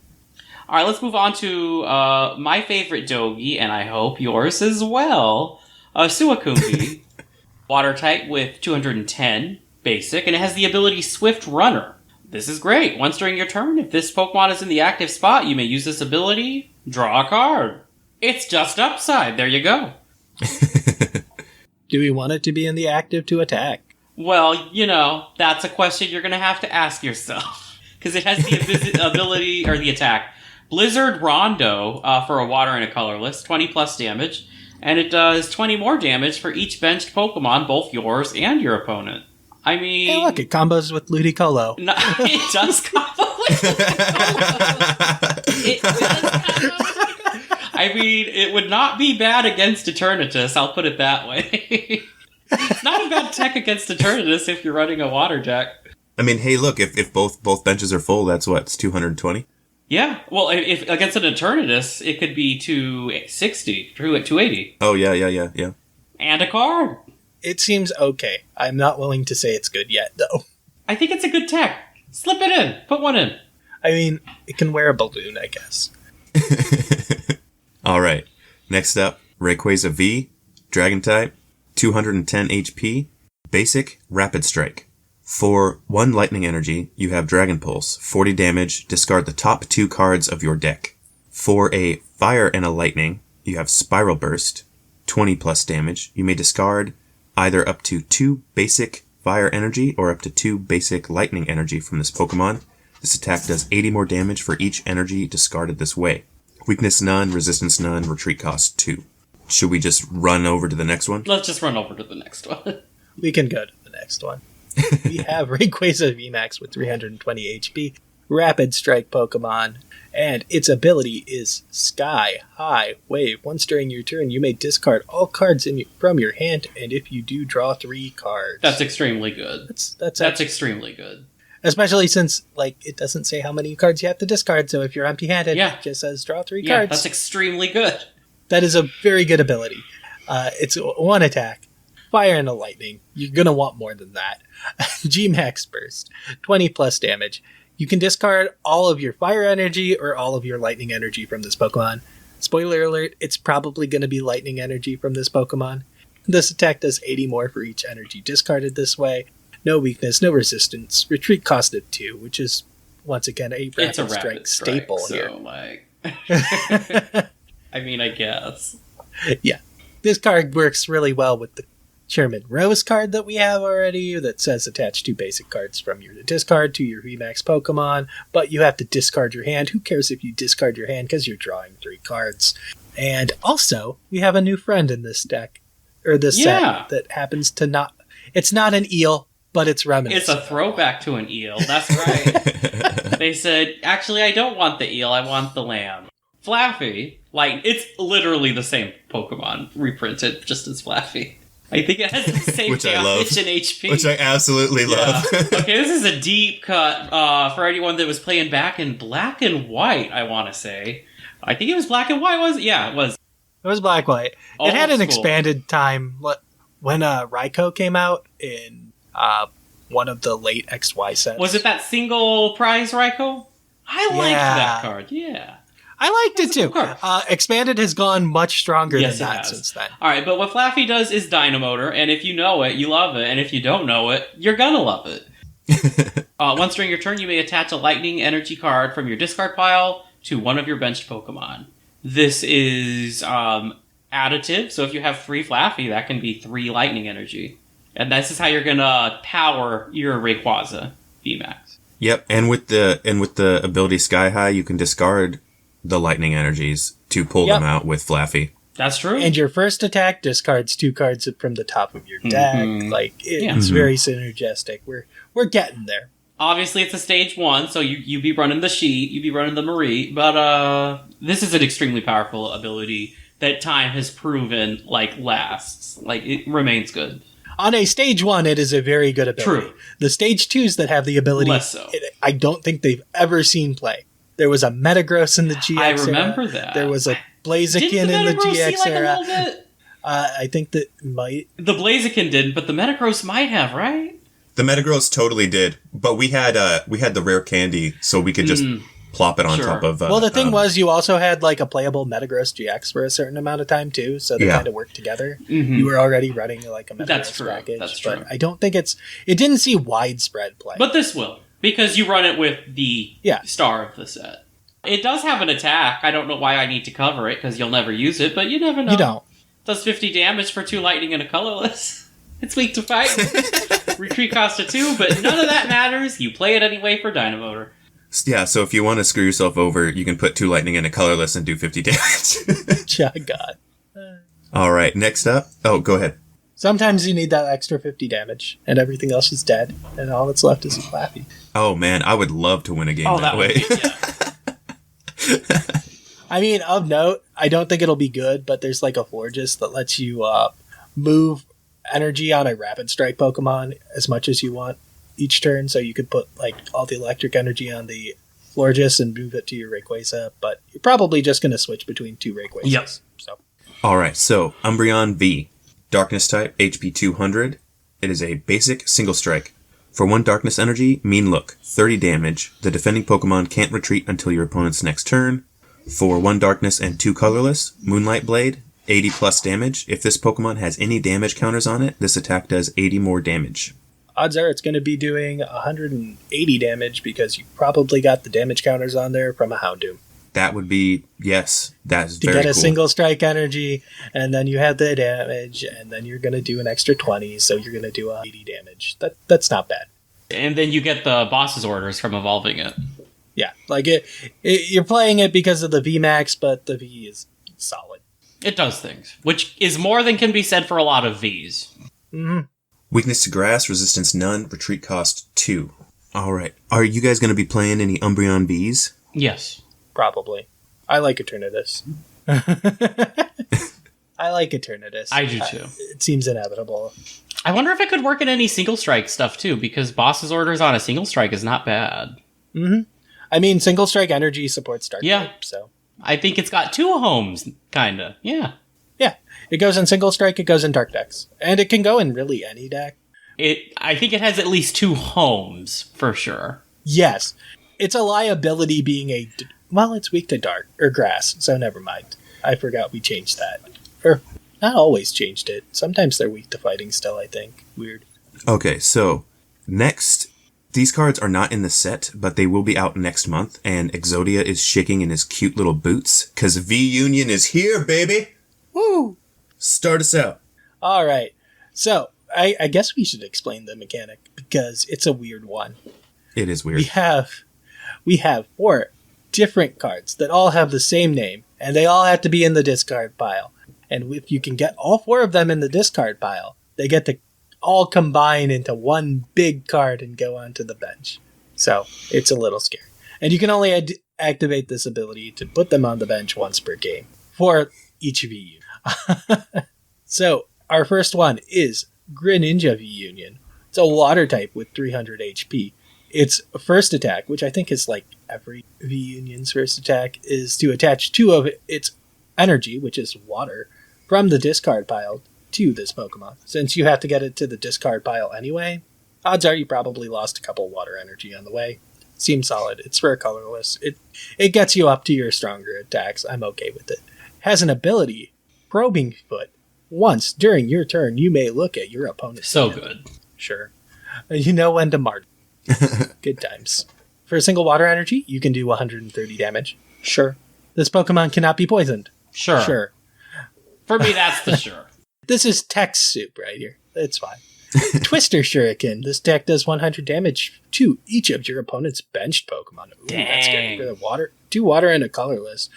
All right, let's move on to my favorite Dogi, and I hope yours as well. Suakumbi, water type with 210 basic, and it has the ability Swift Runner. This is great. Once during your turn, if this Pokemon is in the active spot, you may use this ability, draw a card. It's just upside. There you go. Do we want it to be in the active to attack? Well, that's a question you're going to have to ask yourself. Because it has the ability, or the attack. Blizzard Rondo for a water and a colorless, 20 plus damage. And it does 20 more damage for each benched Pokemon, both yours and your opponent. I mean... Hey, look, it combos with Ludicolo. No, it does combo with Ludicolo. It does combo with... I mean, it would not be bad against Eternatus, I'll put it that way. It's not a bad tech against Eternatus if you're running a water deck. I mean, hey, look, if both benches are full, that's what, it's 220? Yeah, well, if against an Eternatus, it could be 260, 280. Oh, yeah. And a card. It seems okay. I'm not willing to say it's good yet, though. I think it's a good tech. Slip it in. Put one in. I mean, it can wear a balloon, I guess. All right. Next up, Rayquaza V, Dragon type, 210 HP, basic, Rapid Strike. For 1 Lightning Energy, you have Dragon Pulse, 40 damage, discard the top 2 cards of your deck. For a Fire and a Lightning, you have Spiral Burst, 20 plus damage. You may discard either up to 2 basic Fire Energy or up to 2 basic Lightning Energy from this Pokemon. This attack does 80 more damage for each energy discarded this way. Weakness none, resistance none, retreat cost 2. Should we just run over to the next one? Let's just run over to the next one. We can go to the next one. We have Rayquaza Vmax with 320 HP, Rapid Strike Pokemon, and its ability is Sky High Wave. Once during your turn, you may discard all cards from your hand, and if you do, draw 3 cards. That's extremely good. That's extremely good. Especially since, it doesn't say how many cards you have to discard, so if you're empty-handed, Yeah. it just says draw 3 Yeah, cards. that's extremely good. That is a very good ability. It's 1 attack. Fire and a lightning. You're going to want more than that. G-Max Burst. 20 plus damage. You can discard all of your fire energy or all of your lightning energy from this Pokemon. Spoiler alert, it's probably going to be lightning energy from this Pokemon. This attack does 80 more for each energy discarded this way. No weakness, no resistance. Retreat cost of 2, which is, once again, a It's a Rapid Strike rapid strike staple so, here. I mean, I guess. Yeah. This card works really well with the Chairman Rose card that we have already that says attach 2 basic cards from your discard to your VMAX Pokemon, but you have to discard your hand. Who cares if you discard your hand because you're drawing 3 cards? And also, we have a new friend in this deck, or this set, that happens to not... It's not an eel, but it's reminiscent. It's a throwback to an eel, that's right. They said, actually, I don't want the eel, I want the lamb. Flaffy, it's literally the same Pokemon reprinted, just as Flaffy. I think it has the same Which I love. damage and HP. Which I absolutely love. Okay, this is a deep cut for anyone that was playing back in black and white, I want to say. I think it was black and white, was it? Yeah, it was. It was black-white. It had an expanded time when Raikou came out in one of the late XY sets. Was it that single prize Raikou? I liked that card, yeah. I liked it too. Cool Expanded has gone much stronger Yes, than it that has. since then. Alright, but what Flaffy does is Dynamotor, and if you know it, you love it, and if you don't know it, you're gonna love it. Once during your turn, you may attach a Lightning Energy card from your discard pile to one of your benched Pokemon. This is additive, so if you have 3 Flaffy, that can be 3 Lightning Energy. And this is how you're gonna power your Rayquaza VMAX. Yep, and with the ability Sky High, you can discard the lightning energies to pull them out with Flaffy. That's true. And your first attack discards 2 cards from the top of your deck. It's very synergistic. We're getting there. Obviously, it's a stage 1, so you be running the Sheet, you be running the Marie, but this is an extremely powerful ability that time has proven lasts. It remains good. On a stage 1, it is a very good ability. True. The stage 2s that have the ability, Less so. I don't think they've ever seen play. There was a Metagross in the GX I era. remember that. There was a Blaziken Didn't in the Metagross GX see, like, era. a little bit? I think that might. The Blaziken didn't, but the Metagross might have, right? The Metagross totally did, but we had the rare candy, so we could just plop it on Sure. top of. Well, the thing was, you also had like a playable Metagross GX for a certain amount of time too, so they kind of worked together. You were already running like a Metagross package. That's but true. I don't think it didn't see widespread play. But this will, because you run it with the star of the set. It does have an attack. I don't know why I need to cover it, because you'll never use it, but you never know. You don't. Does 50 damage for 2 lightning and a colorless. It's weak to fight. Retreat cost of 2, but none of that matters. You play it anyway for Dynamotor. Yeah, so if you want to screw yourself over, you can put 2 lightning and a colorless and do 50 damage. Yeah, God. All right, next up. Oh, go ahead. Sometimes you need that extra 50 damage, and everything else is dead, and all that's left is a Flappy. Oh man, I would love to win a game that way. I mean, of note, I don't think it'll be good, but there's like a Florges that lets you move energy on a Rapid Strike Pokemon as much as you want each turn, so you could put like all the electric energy on the Florges and move it to your Rayquaza, but you're probably just going to switch between 2 Rayquazas. Yep. So. All right, so Umbreon V, Darkness type, HP 200. It is a basic single strike. For 1 Darkness energy, Mean Look, 30 damage. The defending Pokemon can't retreat until your opponent's next turn. For 1 Darkness and 2 Colorless, Moonlight Blade, 80 plus damage. If this Pokemon has any damage counters on it, this attack does 80 more damage. Odds are it's going to be doing 180 damage because you probably got the damage counters on there from a Houndoom. That would be, yes, that's to very get a cool. single strike energy, and then you have the damage, and then you're going to do an extra 20, so you're going to do 80 damage. That's not bad. And then you get the boss's orders from evolving it. Yeah, like you're playing it because of the V Max, but the V is solid. It does things, which is more than can be said for a lot of Vs. Mm-hmm. Weakness to grass, resistance none, retreat cost 2. Alright, are you guys going to be playing any Umbreon Bs? Yes. Probably. I like Eternatus. I like Eternatus. I do too. It seems inevitable. I wonder if it could work in any single strike stuff too, because boss's orders on a single strike is not bad. Mm-hmm. I mean, single strike energy supports Dark type, so. I think it's got 2 homes, kinda. Yeah. Yeah. It goes in single strike, it goes in Dark decks. And it can go in really any deck. I think it has at least 2 homes, for sure. Yes. It's a liability being it's weak to dark, or grass, so never mind. I forgot we changed that. Or, not always changed it. Sometimes they're weak to fighting still, I think. Weird. Okay, so, next, these cards are not in the set, but they will be out next month, and Exodia is shaking in his cute little boots, because V-Union is here, baby! Woo! Start us out. Alright, so, I guess we should explain the mechanic, because it's a weird one. It is weird. We have 4 different cards that all have the same name, and they all have to be in the discard pile. And if you can get all 4 of them in the discard pile, they get to all combine into one big card and go onto the bench. So, it's a little scary. And you can only activate this ability to put them on the bench once per game for each VU. So, our first one is Greninja V-Union. It's a water type with 300 HP. Its first attack, which I think is like every V-Union's first attack, is to attach 2 of its energy, which is water, from the discard pile to this Pokemon. Since you have to get it to the discard pile anyway, odds are you probably lost a couple water energy on the way. Seems solid. It's rare colorless. It gets you up to your stronger attacks. I'm okay with it. Has an ability, Probing Foot. Once during your turn, you may look at your opponent's So hand. good. Sure. You know when to mark. Good times. For a single water energy, you can do 130 damage. Sure. This Pokemon cannot be poisoned. Sure. Sure. For me, that's the sure. This is text soup right here. It's fine. Twister Shuriken. This deck does 100 damage to each of your opponent's benched Pokemon. Ooh, that's good. For the water, 2 water and a colorless.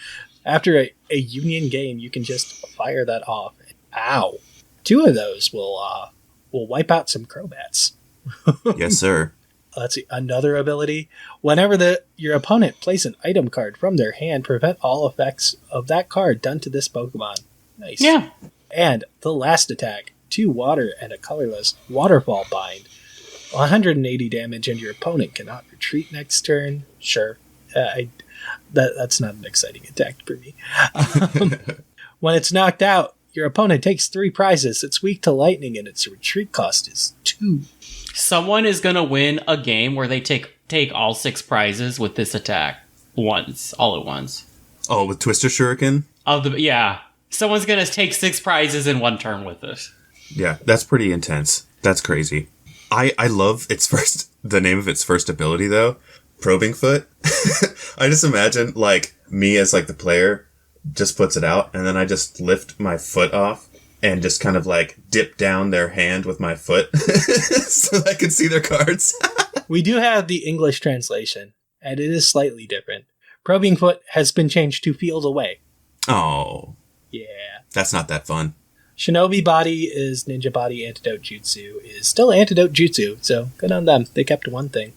After a Union game, you can just fire that off. Ow. 2 of those will wipe out some Crobats. Yes, sir. Let's see, another ability. Whenever your opponent plays an item card from their hand, prevent all effects of that card done to this Pokemon. Nice. Yeah. And the last attack 2 water and a colorless Waterfall Bind. 180 damage and your opponent cannot retreat next turn. Sure. That's not an exciting attack for me. When it's knocked out, your opponent takes 3 prizes. It's weak to lightning and its retreat cost is 2. Someone is going to win a game where they take all 6 prizes with this attack all at once. Oh, with Twister Shuriken? Someone's going to take 6 prizes in one turn with this. Yeah, that's pretty intense. That's crazy. I love the name of its first ability, though. Probing Foot. I just imagine, like, me as, like, the player just puts it out, and then I just lift my foot off and just kind of, like, dip down their hand with my foot so I can see their cards. We do have the English translation, and it is slightly different. Probing Foot has been changed to Field Away. Oh. Yeah. That's not that fun. Shinobi Body is Ninja Body. Antidote Jutsu is still Antidote Jutsu, so good on them. They kept one thing.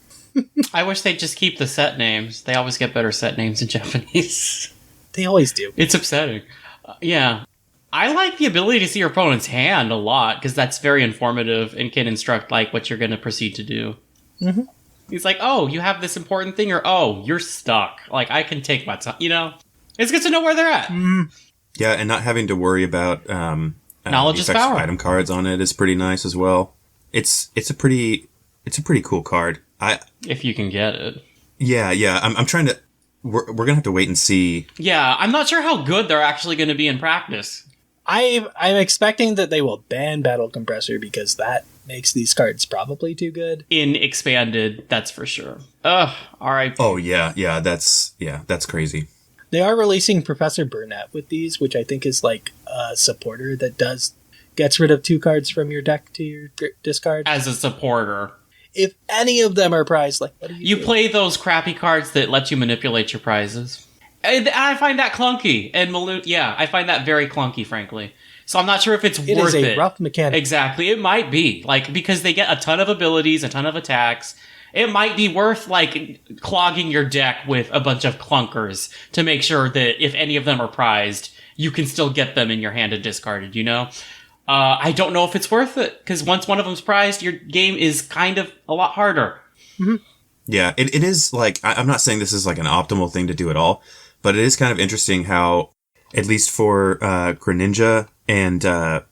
I wish they'd just keep the set names. They always get better set names in Japanese. They always do. It's upsetting. Yeah. I like the ability to see your opponent's hand a lot, because that's very informative and can instruct like what you're going to proceed to do. Mm-hmm. He's like, oh, you have this important thing, or oh, you're stuck. Like, I can take my time, It's good to know where they're at. Mm. Yeah, and not having to worry about knowledge is power. Item cards on it is pretty nice as well. It's a pretty cool card. If you can get it. Yeah. I'm trying to. We're gonna have to wait and see. Yeah, I'm not sure how good they're actually going to be in practice. I'm expecting that they will ban Battle Compressor because that makes these cards probably too good. In expanded, that's for sure. Ugh, alright. Oh yeah, that's crazy. They are releasing Professor Burnett with these, which I think is like a supporter that gets rid of 2 cards from your deck to your discard. As a supporter. If any of them are prized, like, what do you do? Play those crappy cards that let you manipulate your prizes. And I find that clunky. And I find that very clunky, frankly. So I'm not sure if it's worth it. It is a rough mechanic. Exactly. It might be. Like, because they get a ton of abilities, a ton of attacks. It might be worth, like, clogging your deck with a bunch of clunkers to make sure that if any of them are prized, you can still get them in your hand and discarded, I don't know if it's worth it, because once one of them's prized, your game is kind of a lot harder. Mm-hmm. Yeah, it is, like, I'm not saying this is, like, an optimal thing to do at all, but it is kind of interesting how, at least for Greninja and, I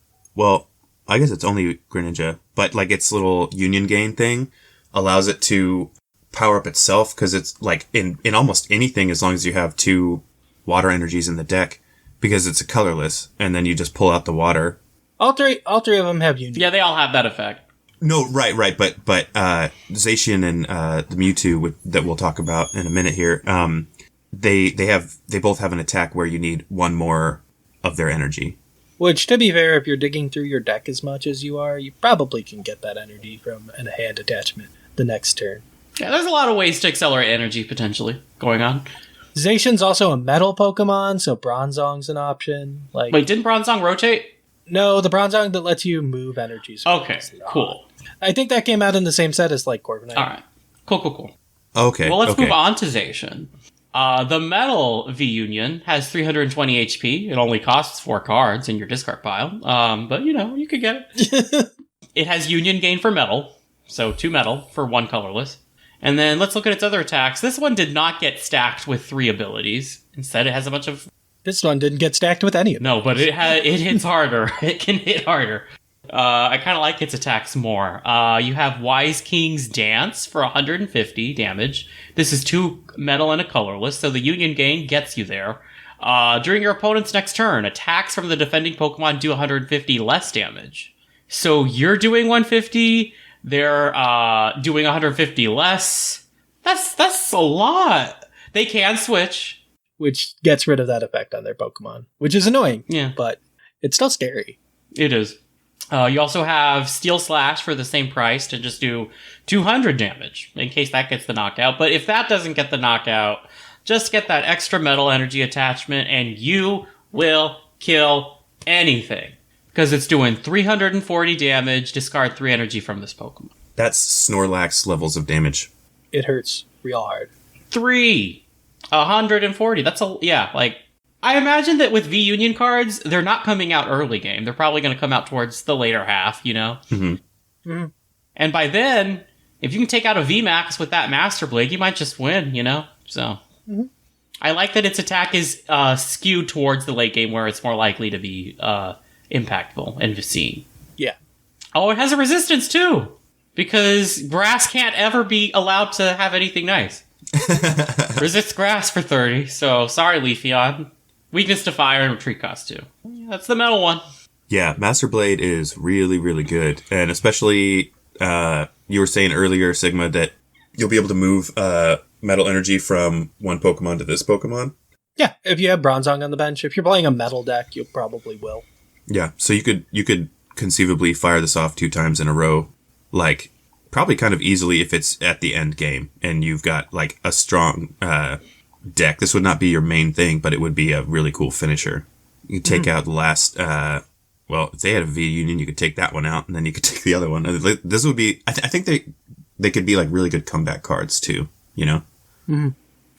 guess it's only Greninja, but, like, its little Union Gain thing allows it to power up itself, because it's, like, in almost anything, as long as you have 2 water energies in the deck, because it's a colorless, and then you just pull out the water. All three of them have Union. Yeah, they all have that effect. No, right, but Zacian and the Mewtwo that we'll talk about in a minute here, they both have an attack where you need 1 more of their energy. Which, to be fair, if you're digging through your deck as much as you are, you probably can get that energy from a hand attachment the next turn. Yeah, there's a lot of ways to accelerate energy, potentially, going on. Zacian's also a metal Pokemon, so Bronzong's an option. Like, wait, didn't Bronzong rotate? No, the Bronzong that lets you move energies. Okay, cool. I think that came out in the same set as, like, Corviknight. Alright, cool. Okay. Well, let's move on to Zacian. The Metal V-Union has 320 HP. It only costs 4 cards in your discard pile. But, you could get it. It has Union Gain for Metal, so 2 Metal for 1 colorless. And then let's look at its other attacks. This one did not get stacked with 3 abilities. Instead, it has a bunch of... This one didn't get stacked with any of them. No, but it hits harder. It can hit harder. I kind of like its attacks more. You have Wise King's Dance for 150 damage. This is 2 metal and a colorless, so the Union Gain gets you there. During your opponent's next turn, attacks from the defending Pokemon do 150 less damage. So you're doing 150, they're doing 150 less. That's a lot. They can switch. Which gets rid of that effect on their Pokemon, which is annoying. Yeah. But it's still scary. It is. You also have Steel Slash for the same price to just do 200 damage, in case that gets the knockout. But if that doesn't get the knockout, just get that extra metal energy attachment, and you will kill anything. Because it's doing 340 damage, discard 3 energy from this Pokemon. That's Snorlax levels of damage. It hurts real hard. 140. That's I imagine that with V-Union cards, they're not coming out early game. They're probably going to come out towards the later half, you know? And by then, if you can take out a VMAX with that Master Blade, you might just win, you know? So, I like that its attack is skewed towards the late game where it's more likely to be impactful and seen. Yeah. Oh, it has a resistance, too! Because grass can't ever be allowed to have anything nice. Resists grass for 30, so sorry, Leafeon. Weakness to fire and retreat cost 2. That's the metal one. Yeah, Master Blade is really, really good. And especially, you were saying earlier, Sigma, that you'll be able to move metal energy from one Pokemon to this Pokemon. Yeah, if you have Bronzong on the bench. If you're playing a metal deck, you probably will. Yeah, so you could conceivably fire this off 2 times in a row, like, probably kind of easily if it's at the end game, and you've got, like, a strong deck. This would not be your main thing, but it would be a really cool finisher. You could take out the last, well, if they had a V-Union, you could take that one out, and then you could take the other one. This would be, I think they could be, like, really good comeback cards, too, you know?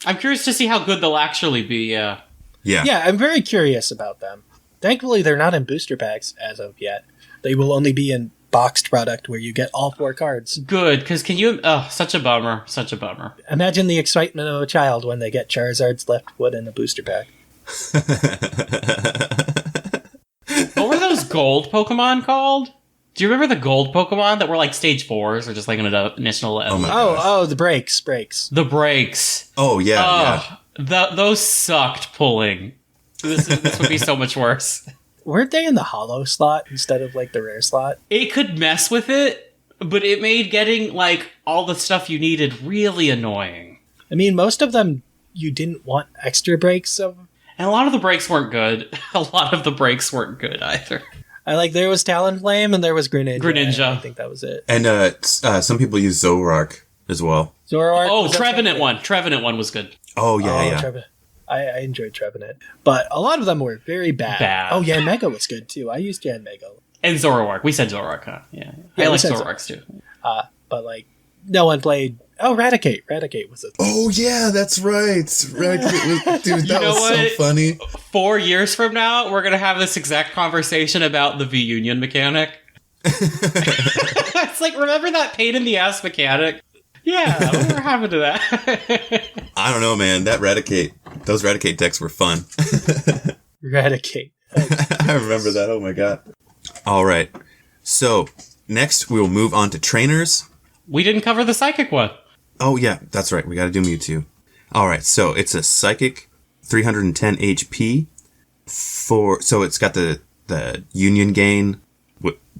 I'm curious to see how good they'll actually be, Yeah. Yeah, I'm very curious about them. Thankfully, they're not in booster packs as of yet. They will only be in boxed product where you get all 4 cards. Good, because can you... Oh, such a bummer. Such a bummer. Imagine the excitement of a child when they get Charizard's Left Foot in a booster pack. What were those gold Pokemon called? Do you remember the gold Pokemon that were like stage 4s or just like an initial... The breaks. The breaks. Oh, yeah, Those sucked pulling. This would be so much worse. Weren't they in the hollow slot instead of like the rare slot? It could mess with it, but it made getting like all the stuff you needed really annoying. I mean, most of them you didn't want extra breaks of. And a lot of the breaks weren't good. A lot of the breaks weren't good either. There was Talonflame and there was Greninja. I think that was it. And some people use Zoroark as well. Zoroark. Oh, Trevenant one. Trevenant one was good. Oh, yeah. I enjoyed Trevenant. But a lot of them were very bad. Oh, yeah, Mega was good, too. I used Jan Mega. And Zoroark. We said Zoroark, huh? Yeah I like Zoroarks, too. But, like, no one played... Oh, Raticate. Raticate was a thing. Oh, yeah, that's right. Raticate. Dude, that was so funny. 4 years from now, we're going to have this exact conversation about the V-Union mechanic. It's like, remember that pain-in-the-ass mechanic? Yeah, whatever happened to that? I don't know, man. Those Raticate decks were fun. Raticate. I remember that. Oh, my God. All right. So, next, we will move on to trainers. We didn't cover the psychic one. Oh, yeah. That's right. We got to do Mewtwo. All right. So, it's a psychic 310 HP. So, it's got the Union gain,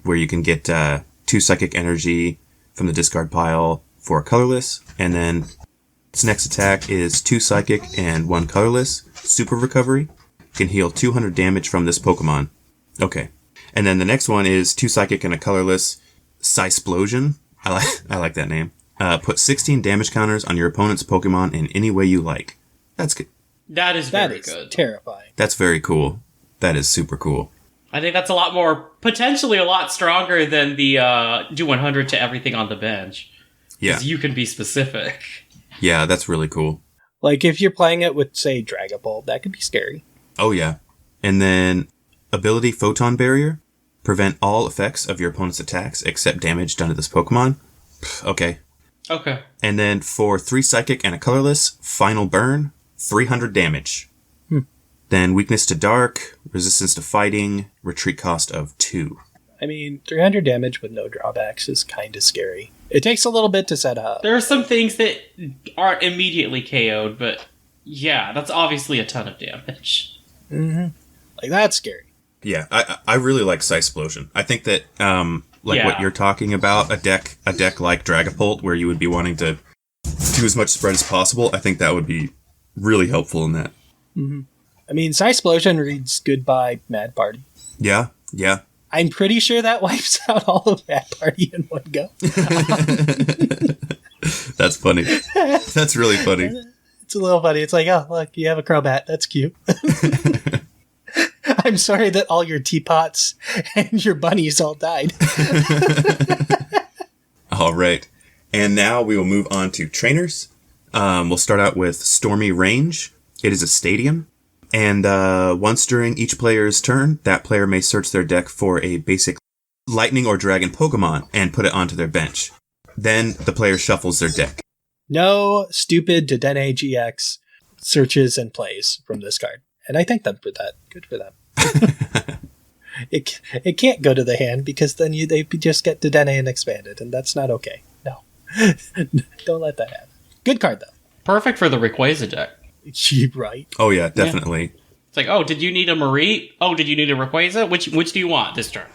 where you can get 2 psychic energy from the discard pile for a colorless, and then its next attack is 2 psychic and 1 colorless. Super recovery can heal 200 damage from this Pokemon. Okay, and then the next one is 2 psychic and a colorless. Psysplosion. I like that name. Put 16 damage counters on your opponent's Pokemon in any way you like. That's good. That is very good. Terrifying. That's very cool. That is super cool. I think that's a lot more, potentially a lot stronger than the do 100 to everything on the bench. Yeah. Because you can be specific. Yeah, that's really cool. Like, if you're playing it with, say, Dragapult, that could be scary. Oh, yeah. And then, ability Photon Barrier. Prevent all effects of your opponent's attacks except damage done to this Pokemon. Okay. And then, for 3 Psychic and a Colorless, Final Burn, 300 damage. Then, Weakness to Dark, Resistance to Fighting, Retreat cost of 2. I mean, 300 damage with no drawbacks is kind of scary. It takes a little bit to set up. There are some things that aren't immediately KO'd, but yeah, that's obviously a ton of damage. Like, that's scary. Yeah, I really like Psysplosion. I think that, what you're talking about, a deck like Dragapult, where you would be wanting to do as much spread as possible, I think that would be really helpful in that. I mean, Psysplosion reads Goodbye Mad Party. Yeah. I'm pretty sure that wipes out all of Mad Party in one go. That's funny. That's really funny. It's a little funny. It's like, oh, look, you have a Crobat. That's cute. I'm sorry that all your teapots and your bunnies all died. All right. And now we will move on to trainers. We'll start out with Stormy Range. It is a stadium. And once during each player's turn, that player may search their deck for a basic Lightning or Dragon Pokemon and put it onto their bench. Then the player shuffles their deck. No stupid Dedenne GX searches and plays from this card. And I thank them for that. Good for them. It can't go to the hand because then they just get Dedenne and expanded, and that's not okay. No. Don't let that happen. Good card, though. Perfect for the Rayquaza deck. Cheap, right? Oh, yeah, definitely. Yeah. It's like, oh, did you need a Marie? Oh, did you need a Rayquaza? Which do you want this turn?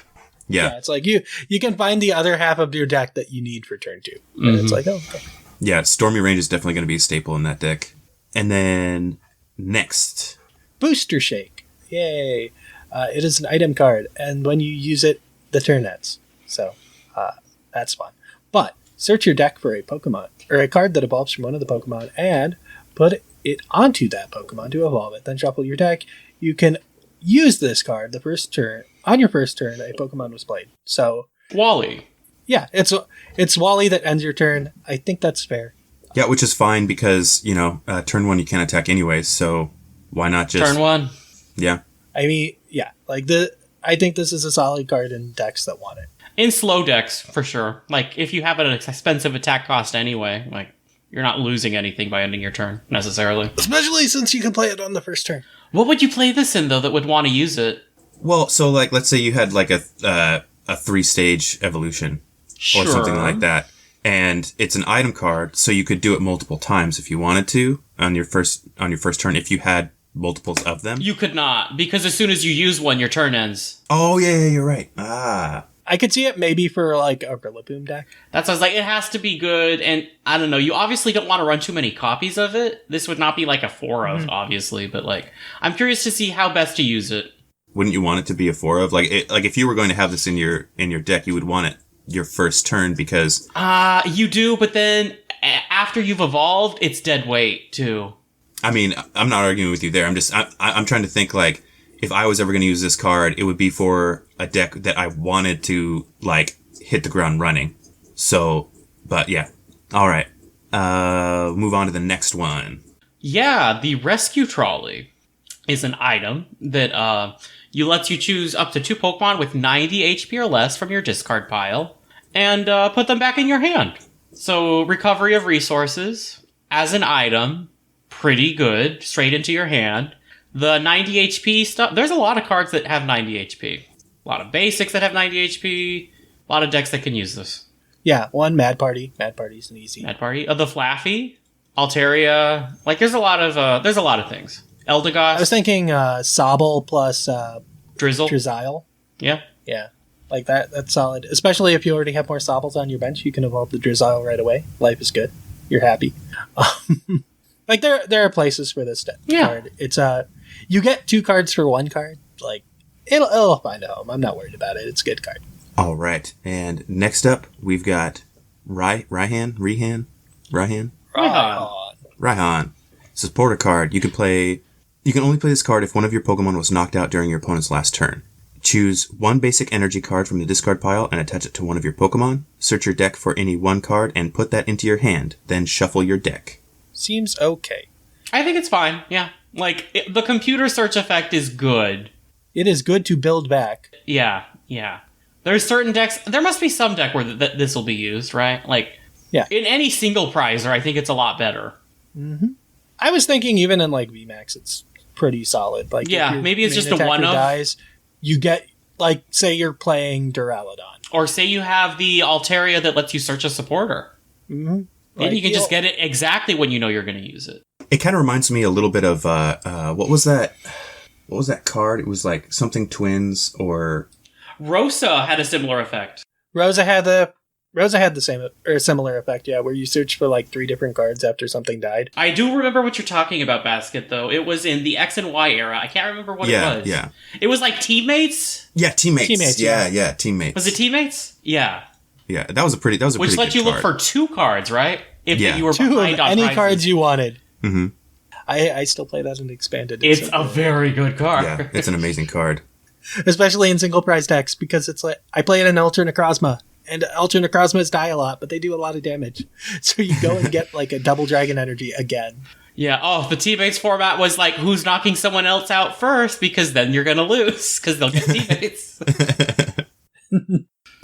Yeah. It's like you can find the other half of your deck that you need for turn 2. And it's like, oh, okay. Yeah, Stormy Range is definitely going to be a staple in that deck. And then next. Booster Shake. Yay. It is an item card, and when you use it, the turn ends. So, that's fun. But, search your deck for a Pokemon, or a card that evolves from one of the Pokemon, and put it onto that Pokemon to evolve it. Then shuffle your deck. You can use this card the first turn. On your first turn, a Pokemon was played. So, Wally. Yeah, it's Wally that ends your turn. I think that's fair. Yeah, which is fine because, turn 1 you can't attack anyways, so why not just... Turn 1. Yeah. I mean, yeah, I think this is a solid card in decks that want it. In slow decks, for sure. Like, if you have an expensive attack cost anyway, like, you're not losing anything by ending your turn, necessarily. Especially since you can play it on the first turn. What would you play this in, though, that would want to use it? Well, so, like, let's say you had, like, a 3-stage evolution. Sure. Or something like that. And it's an item card, so you could do it multiple times if you wanted to on your first turn if you had multiples of them. You could not, because as soon as you use one, your turn ends. Oh, yeah, you're right. Ah. I could see it maybe for, like, a Rillaboom deck. That's why I was like, it has to be good, and I don't know, you obviously don't want to run too many copies of it. This would not be like a 4 of, obviously, but, like, I'm curious to see how best to use it. Wouldn't you want it to be a 4 of? Like, if you were going to have this in your deck, you would want it your first turn because... You do, but then after you've evolved, it's dead weight, too. I mean, I'm not arguing with you there. I'm trying to think, like, if I was ever going to use this card, it would be for a deck that I wanted to, like, hit the ground running. So, but yeah. All right. Move on to the next one. Yeah, the Rescue Trolley is an item that lets you choose up to 2 Pokemon with 90 HP or less from your discard pile and put them back in your hand. So, recovery of resources as an item, pretty good, straight into your hand. The 90 HP stuff, there's a lot of cards that have 90 HP. A lot of basics that have 90 HP. A lot of decks that can use this. Yeah, one Mad Party. Mad Party's an easy. Mad Party. The Flaffy, Altaria. Like, there's a lot of things. Eldegoss. I was thinking Sobble plus Drizzile. Yeah. Yeah. Like that's solid. Especially if you already have more Sobbles on your bench, you can evolve the Drizzile right away. Life is good. You're happy. Like there are places for this card. It's you get 2 cards for 1 card. Like it'll find a home. I'm not worried about it. It's a good card. All right. And next up, we've got Raihan. It's a supporter card. You can only play this card if one of your Pokemon was knocked out during your opponent's last turn. Choose 1 basic energy card from the discard pile and attach it to one of your Pokemon. Search your deck for any 1 card and put that into your hand. Then shuffle your deck. Seems okay. I think it's fine, yeah. Like, the computer search effect is good. It is good to build back. Yeah. There's certain decks, there must be some deck where this will be used, right? Like, yeah. In any single prizer, I think it's a lot better. Mm-hmm. I was thinking even in, like, VMAX, it's pretty solid. Like, yeah, maybe it's just a one-of. Dies, you get, like, say you're playing Duraladon. Or say you have the Altaria that lets you search a supporter. Mm-hmm. Maybe you can just get it exactly when you know you're going to use it. It kind of reminds me a little bit of, what was that? What was that card? It was like something Twins or... Rosa had a similar effect. Rosa had the same or similar effect, yeah, where you search for like 3 different cards after something died. I do remember what you're talking about, Basket, though. It was in the X and Y era. I can't remember what it was. Yeah. It was like Teammates? Yeah, Teammates. Yeah, Teammates. Was it Teammates? Yeah. Yeah, that was a pretty good Which let you card. look for 2 cards, right? If you were 2 behind of on any prizes. cards you wanted. Mm-hmm. I still play that in Expanded. It's a very good card. Yeah, it's an amazing card. Especially in single prize decks, because it's like, I play it in Ultra Necrozma, and Ultra Necrozmas die a lot, but they do a lot of damage. So you go and get like a double Dragon Energy again. Yeah, the teammates format was like, who's knocking someone else out first, because then you're going to lose, because they'll get teammates.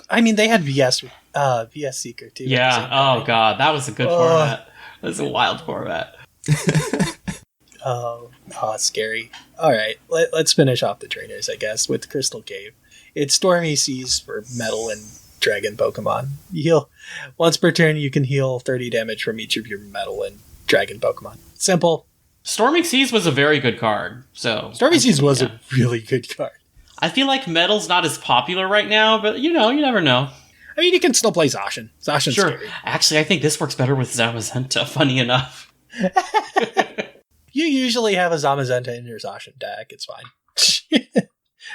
I mean, they had VS Seeker, too. Yeah, god, that was a good format. That was a wild format. Scary. Alright, let's finish off the trainers, I guess, with Crystal Cave. It's Stormy Seas for Metal and Dragon Pokemon. Once per turn, you can heal 30 damage from each of your Metal and Dragon Pokemon. Simple. Storming Seas was a very good card. Stormy Seas was a really good card. I feel like Metal's not as popular right now, but you never know. I mean, you can still play Zacian. Zacian's sure. scary. Actually, I think this works better with Zamazenta, funny enough. You usually have a Zamazenta in your Zacian deck. It's fine.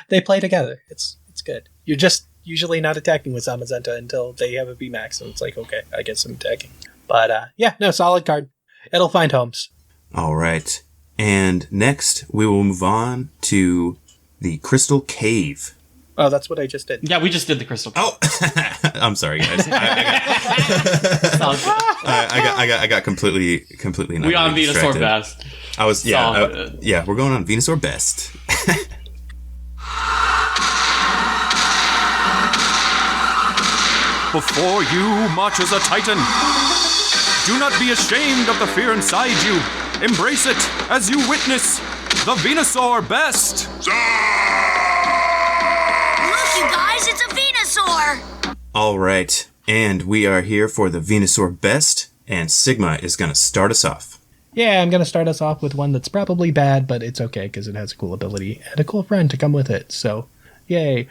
They play together. It's good. You're just usually not attacking with Zamazenta until they have a V Max, and it's like, okay, I guess I'm attacking. But solid card. It'll find homes. All right. And next, we will move on to the Crystal Cave. Oh, that's what I just did. Yeah, we just did the Crystal Cave. Oh, I'm sorry, guys. I got completely. We on Venusaur Best. I was we're going on Venusaur Best. Before you marches a titan. Do not be ashamed of the fear inside you. Embrace it as you witness the Venusaur Best. Look, you guys, it's a Venusaur. All right, and we are here for the Venusaur Best, and Sigma is going to start us off. Yeah, I'm going to start us off with one that's probably bad, but it's okay because it has a cool ability and a cool friend to come with it. So, yay.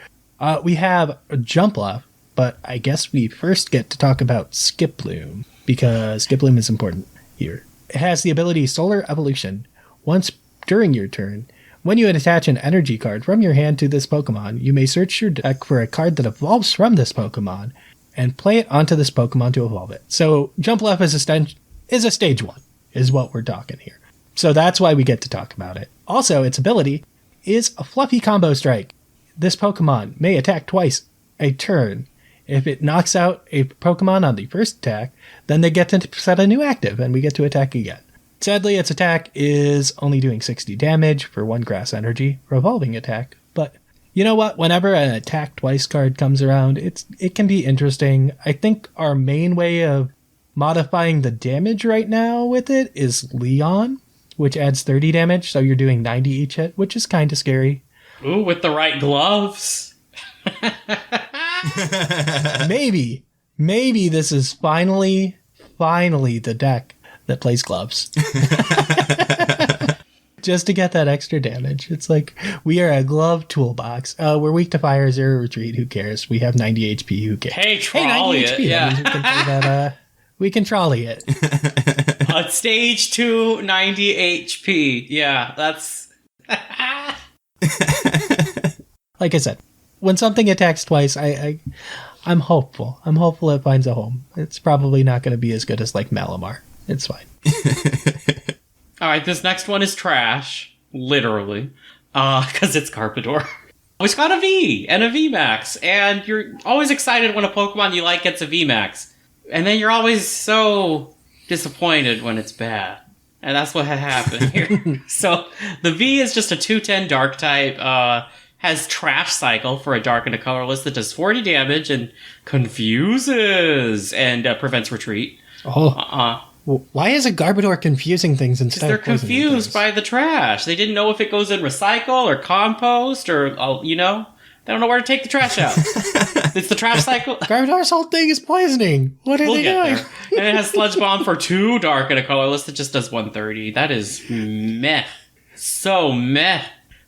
We have Jumpluff, but I guess we first get to talk about Skiploom, because Skiploom is important here. It has the ability Solar Evolution. Once during your turn, when you attach an energy card from your hand to this Pokemon, you may search your deck for a card that evolves from this Pokemon and play it onto this Pokemon to evolve it. So Jumpluff is a stage 1, is what we're talking here. So that's why we get to talk about it. Also, its ability is a Fluffy Combo Strike. This Pokemon may attack twice a turn. If it knocks out a Pokemon on the first attack, then they get to set a new active, and we get to attack again. Sadly, its attack is only doing 60 damage for 1 grass energy, revolving attack. But you know what? Whenever an attack twice card comes around, it can be interesting. I think our main way of modifying the damage right now with it is Leon, which adds 30 damage, so you're doing 90 each hit, which is kind of scary. Ooh, with the right gloves. Maybe this is finally the deck that plays gloves. Just to get that extra damage. It's like, we are a glove toolbox. We're weak to fire, 0 retreat, who cares? We have 90 HP, who cares? Hey, trolley it. Yeah. We can play that, we can trolley it. A stage 2, 90 HP. Yeah, that's... Like I said, when something attacks twice, I'm hopeful. I'm hopeful it finds a home. It's probably not going to be as good as like Malamar. It's fine. All right, this next one is trash, literally, because it's Carpador. It's got a V and a V Max, and you're always excited when a Pokemon you like gets a V Max, and then you're always so disappointed when it's bad. And that's what had happened here. So the V is just a 2/10 Dark type, has Trash Cycle for a Dark and a Colorless that does 40 damage and confuses and prevents retreat. Why is a Garbodor confusing things instead of poisoning things? They're confused by the trash. They didn't know if it goes in recycle or compost or, they don't know where to take the trash out. It's the Trash Cycle. Garbodor's whole thing is poisoning. What are they doing? There. And it has Sludge Bomb for 2 Dark and a Colorless that just does 130. That is meh. So meh.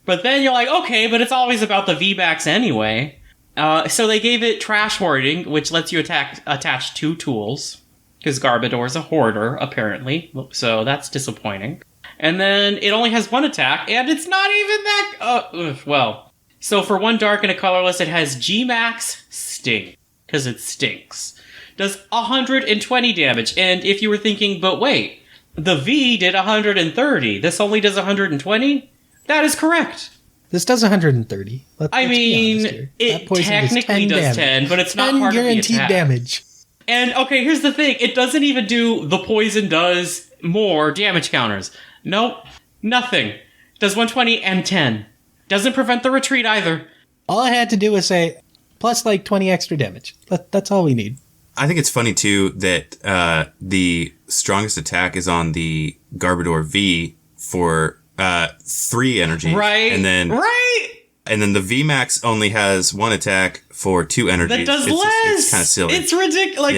But then you're like, okay, but it's always about the V-Max anyway. So they gave it Trash Hoarding, which lets you attach 2 tools. Because Garbodor's a hoarder, apparently. So that's disappointing. And then it only has 1 attack, and it's not even that... So for 1 Dark and a Colorless, it has G-Max Sting. Because it stinks. Does 120 damage. And if you were thinking, but wait, the V did 130. This only does 120? That is correct. This does 130. Let's it technically does 10, but it's not part of the attack. Guaranteed damage. And, okay, here's the thing. It doesn't even do the poison does more damage counters. Nope, nothing. Does 120 and 10. Doesn't prevent the retreat either. All I had to do was say, plus like 20 extra damage. That's all we need. I think it's funny, too, that the strongest attack is on the Garbodor V for 3 energy. Right, And then the V Max only has 1 attack for 2 energy. That does less. It's kind of silly. It's ridiculous.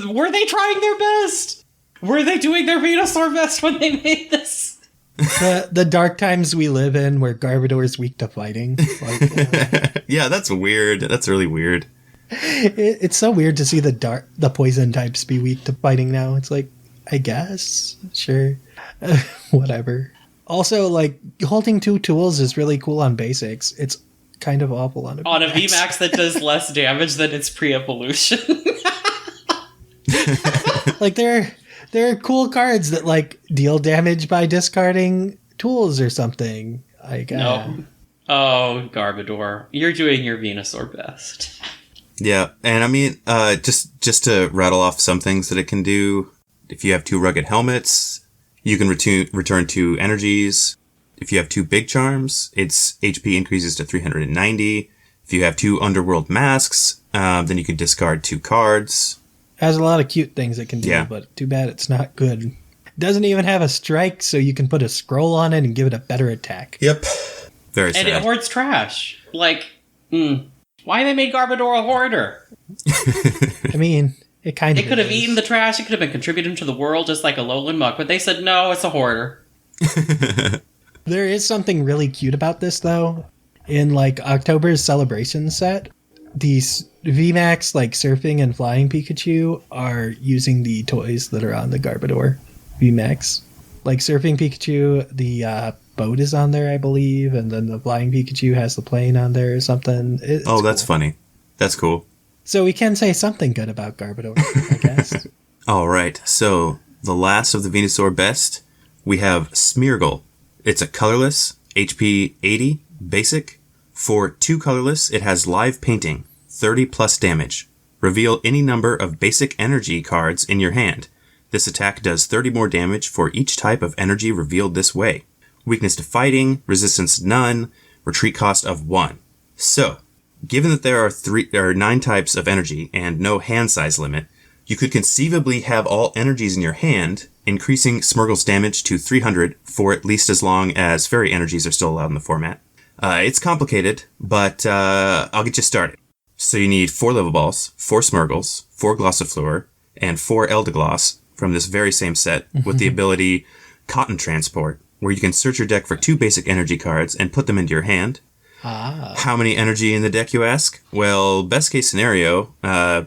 Were they trying their best? Were they doing their Venusaur best when they made this? The dark times we live in where Garbodor is weak to fighting. Like, yeah, that's weird. That's really weird. It's so weird to see the poison types be weak to fighting now. It's like, I guess, sure, whatever. Also, like, holding 2 tools is really cool on basics. It's kind of awful on a VMAX that does less damage than its pre-evolution. Like, there are cool cards that, like, deal damage by discarding tools or something. Like, no. Oh, Garbodor. You're doing your Venusaur best. Yeah, and I mean, just to rattle off some things that it can do. If you have 2 rugged helmets, you can return 2 energies. If you have 2 big charms, its HP increases to 390. If you have 2 underworld masks, then you can discard 2 cards. Has a lot of cute things it can do, but too bad it's not good. It doesn't even have a strike, so you can put a scroll on it and give it a better attack. Yep. Very sad. And it hoards trash. Like, why they made Garbodor a hoarder? I mean, it kind of could have eaten the trash. It could have been contributing to the world just like a lowland muck. But they said, no, it's a hoarder. There is something really cute about this, though. In, like, October's celebration set, these VMAX, like, surfing and flying Pikachu are using the toys that are on the Garbodor VMAX. Like, surfing Pikachu, the boat is on there, I believe, and then the flying Pikachu has the plane on there or something. It's that's cool. funny. That's cool. So we can say something good about Garbodor, I guess. All right, so the last of the Venusaur best, we have Smeargle. It's a colorless, HP 80, basic. For 2 colorless, it has live painting, 30 plus damage. Reveal any number of basic energy cards in your hand. This attack does 30 more damage for each type of energy revealed this way. Weakness to fighting, resistance none, retreat cost of 1. So, given that there are 9 types of energy and no hand size limit, you could conceivably have all energies in your hand, increasing Smeargle's damage to 300 for at least as long as fairy energies are still allowed in the format. It's complicated, but I'll get you started. So you need 4 level balls, 4 Smeargles, 4 Glossifleur, and 4 Eldegoss from this very same set with the ability Cotton Transport, where you can search your deck for 2 basic energy cards and put them into your hand. How many energy in the deck, you ask? Well, best case scenario,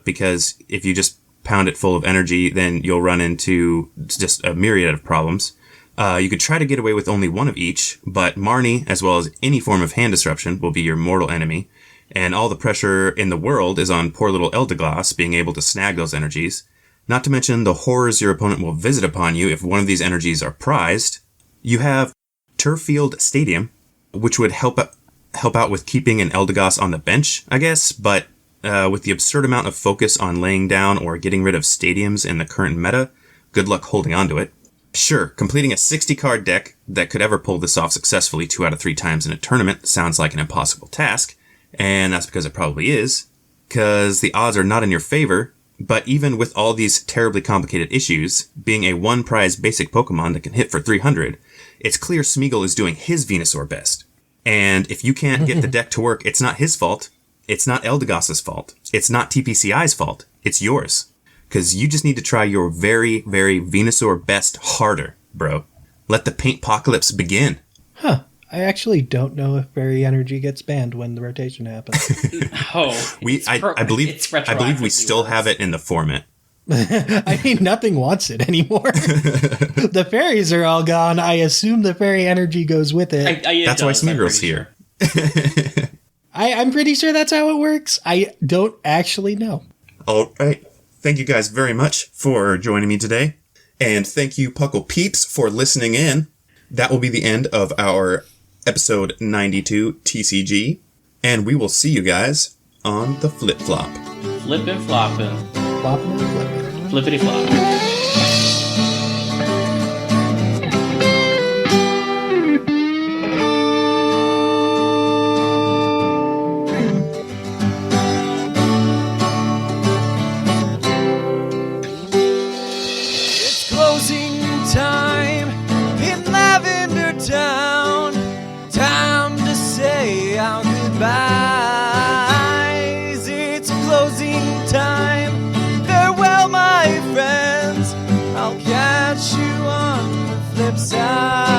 because if you just pound it full of energy, then you'll run into just a myriad of problems. You could try to get away with only 1 of each, but Marnie, as well as any form of hand disruption, will be your mortal enemy. And all the pressure in the world is on poor little Eldegoss being able to snag those energies. Not to mention the horrors your opponent will visit upon you if one of these energies are prized. You have Turffield Stadium, which would help out with keeping an Eldegoss on the bench, I guess, but with the absurd amount of focus on laying down or getting rid of stadiums in the current meta, good luck holding on to it. Sure, completing a 60-card deck that could ever pull this off successfully 2 out of 3 times in a tournament sounds like an impossible task, and that's because it probably is, because the odds are not in your favor, but even with all these terribly complicated issues, being a 1-prize basic Pokemon that can hit for 300, it's clear Smeargle is doing his Venusaur best. And if you can't get the deck to work, it's not his fault, it's not Eldegoss's fault, it's not TPCI's fault, it's yours. Because you just need to try your very, very Venusaur best harder, bro. Let the paint-pocalypse begin. Huh. I actually don't know if Fairy Energy gets banned when the rotation happens. I believe we still have it in the format. I mean, nothing wants it anymore. The fairies are all gone. I assume the Fairy Energy goes with it. That's why Smeargle's here. Sure. I'm pretty sure that's how it works. I don't actually know. All right. Thank you guys very much for joining me today. And thank you, PUCL peeps, for listening in. That will be the end of our episode 92 TCG. And we will see you guys on the flip-flop. Flippin' floppin'. Flopping and flipping. Flippity flop. website.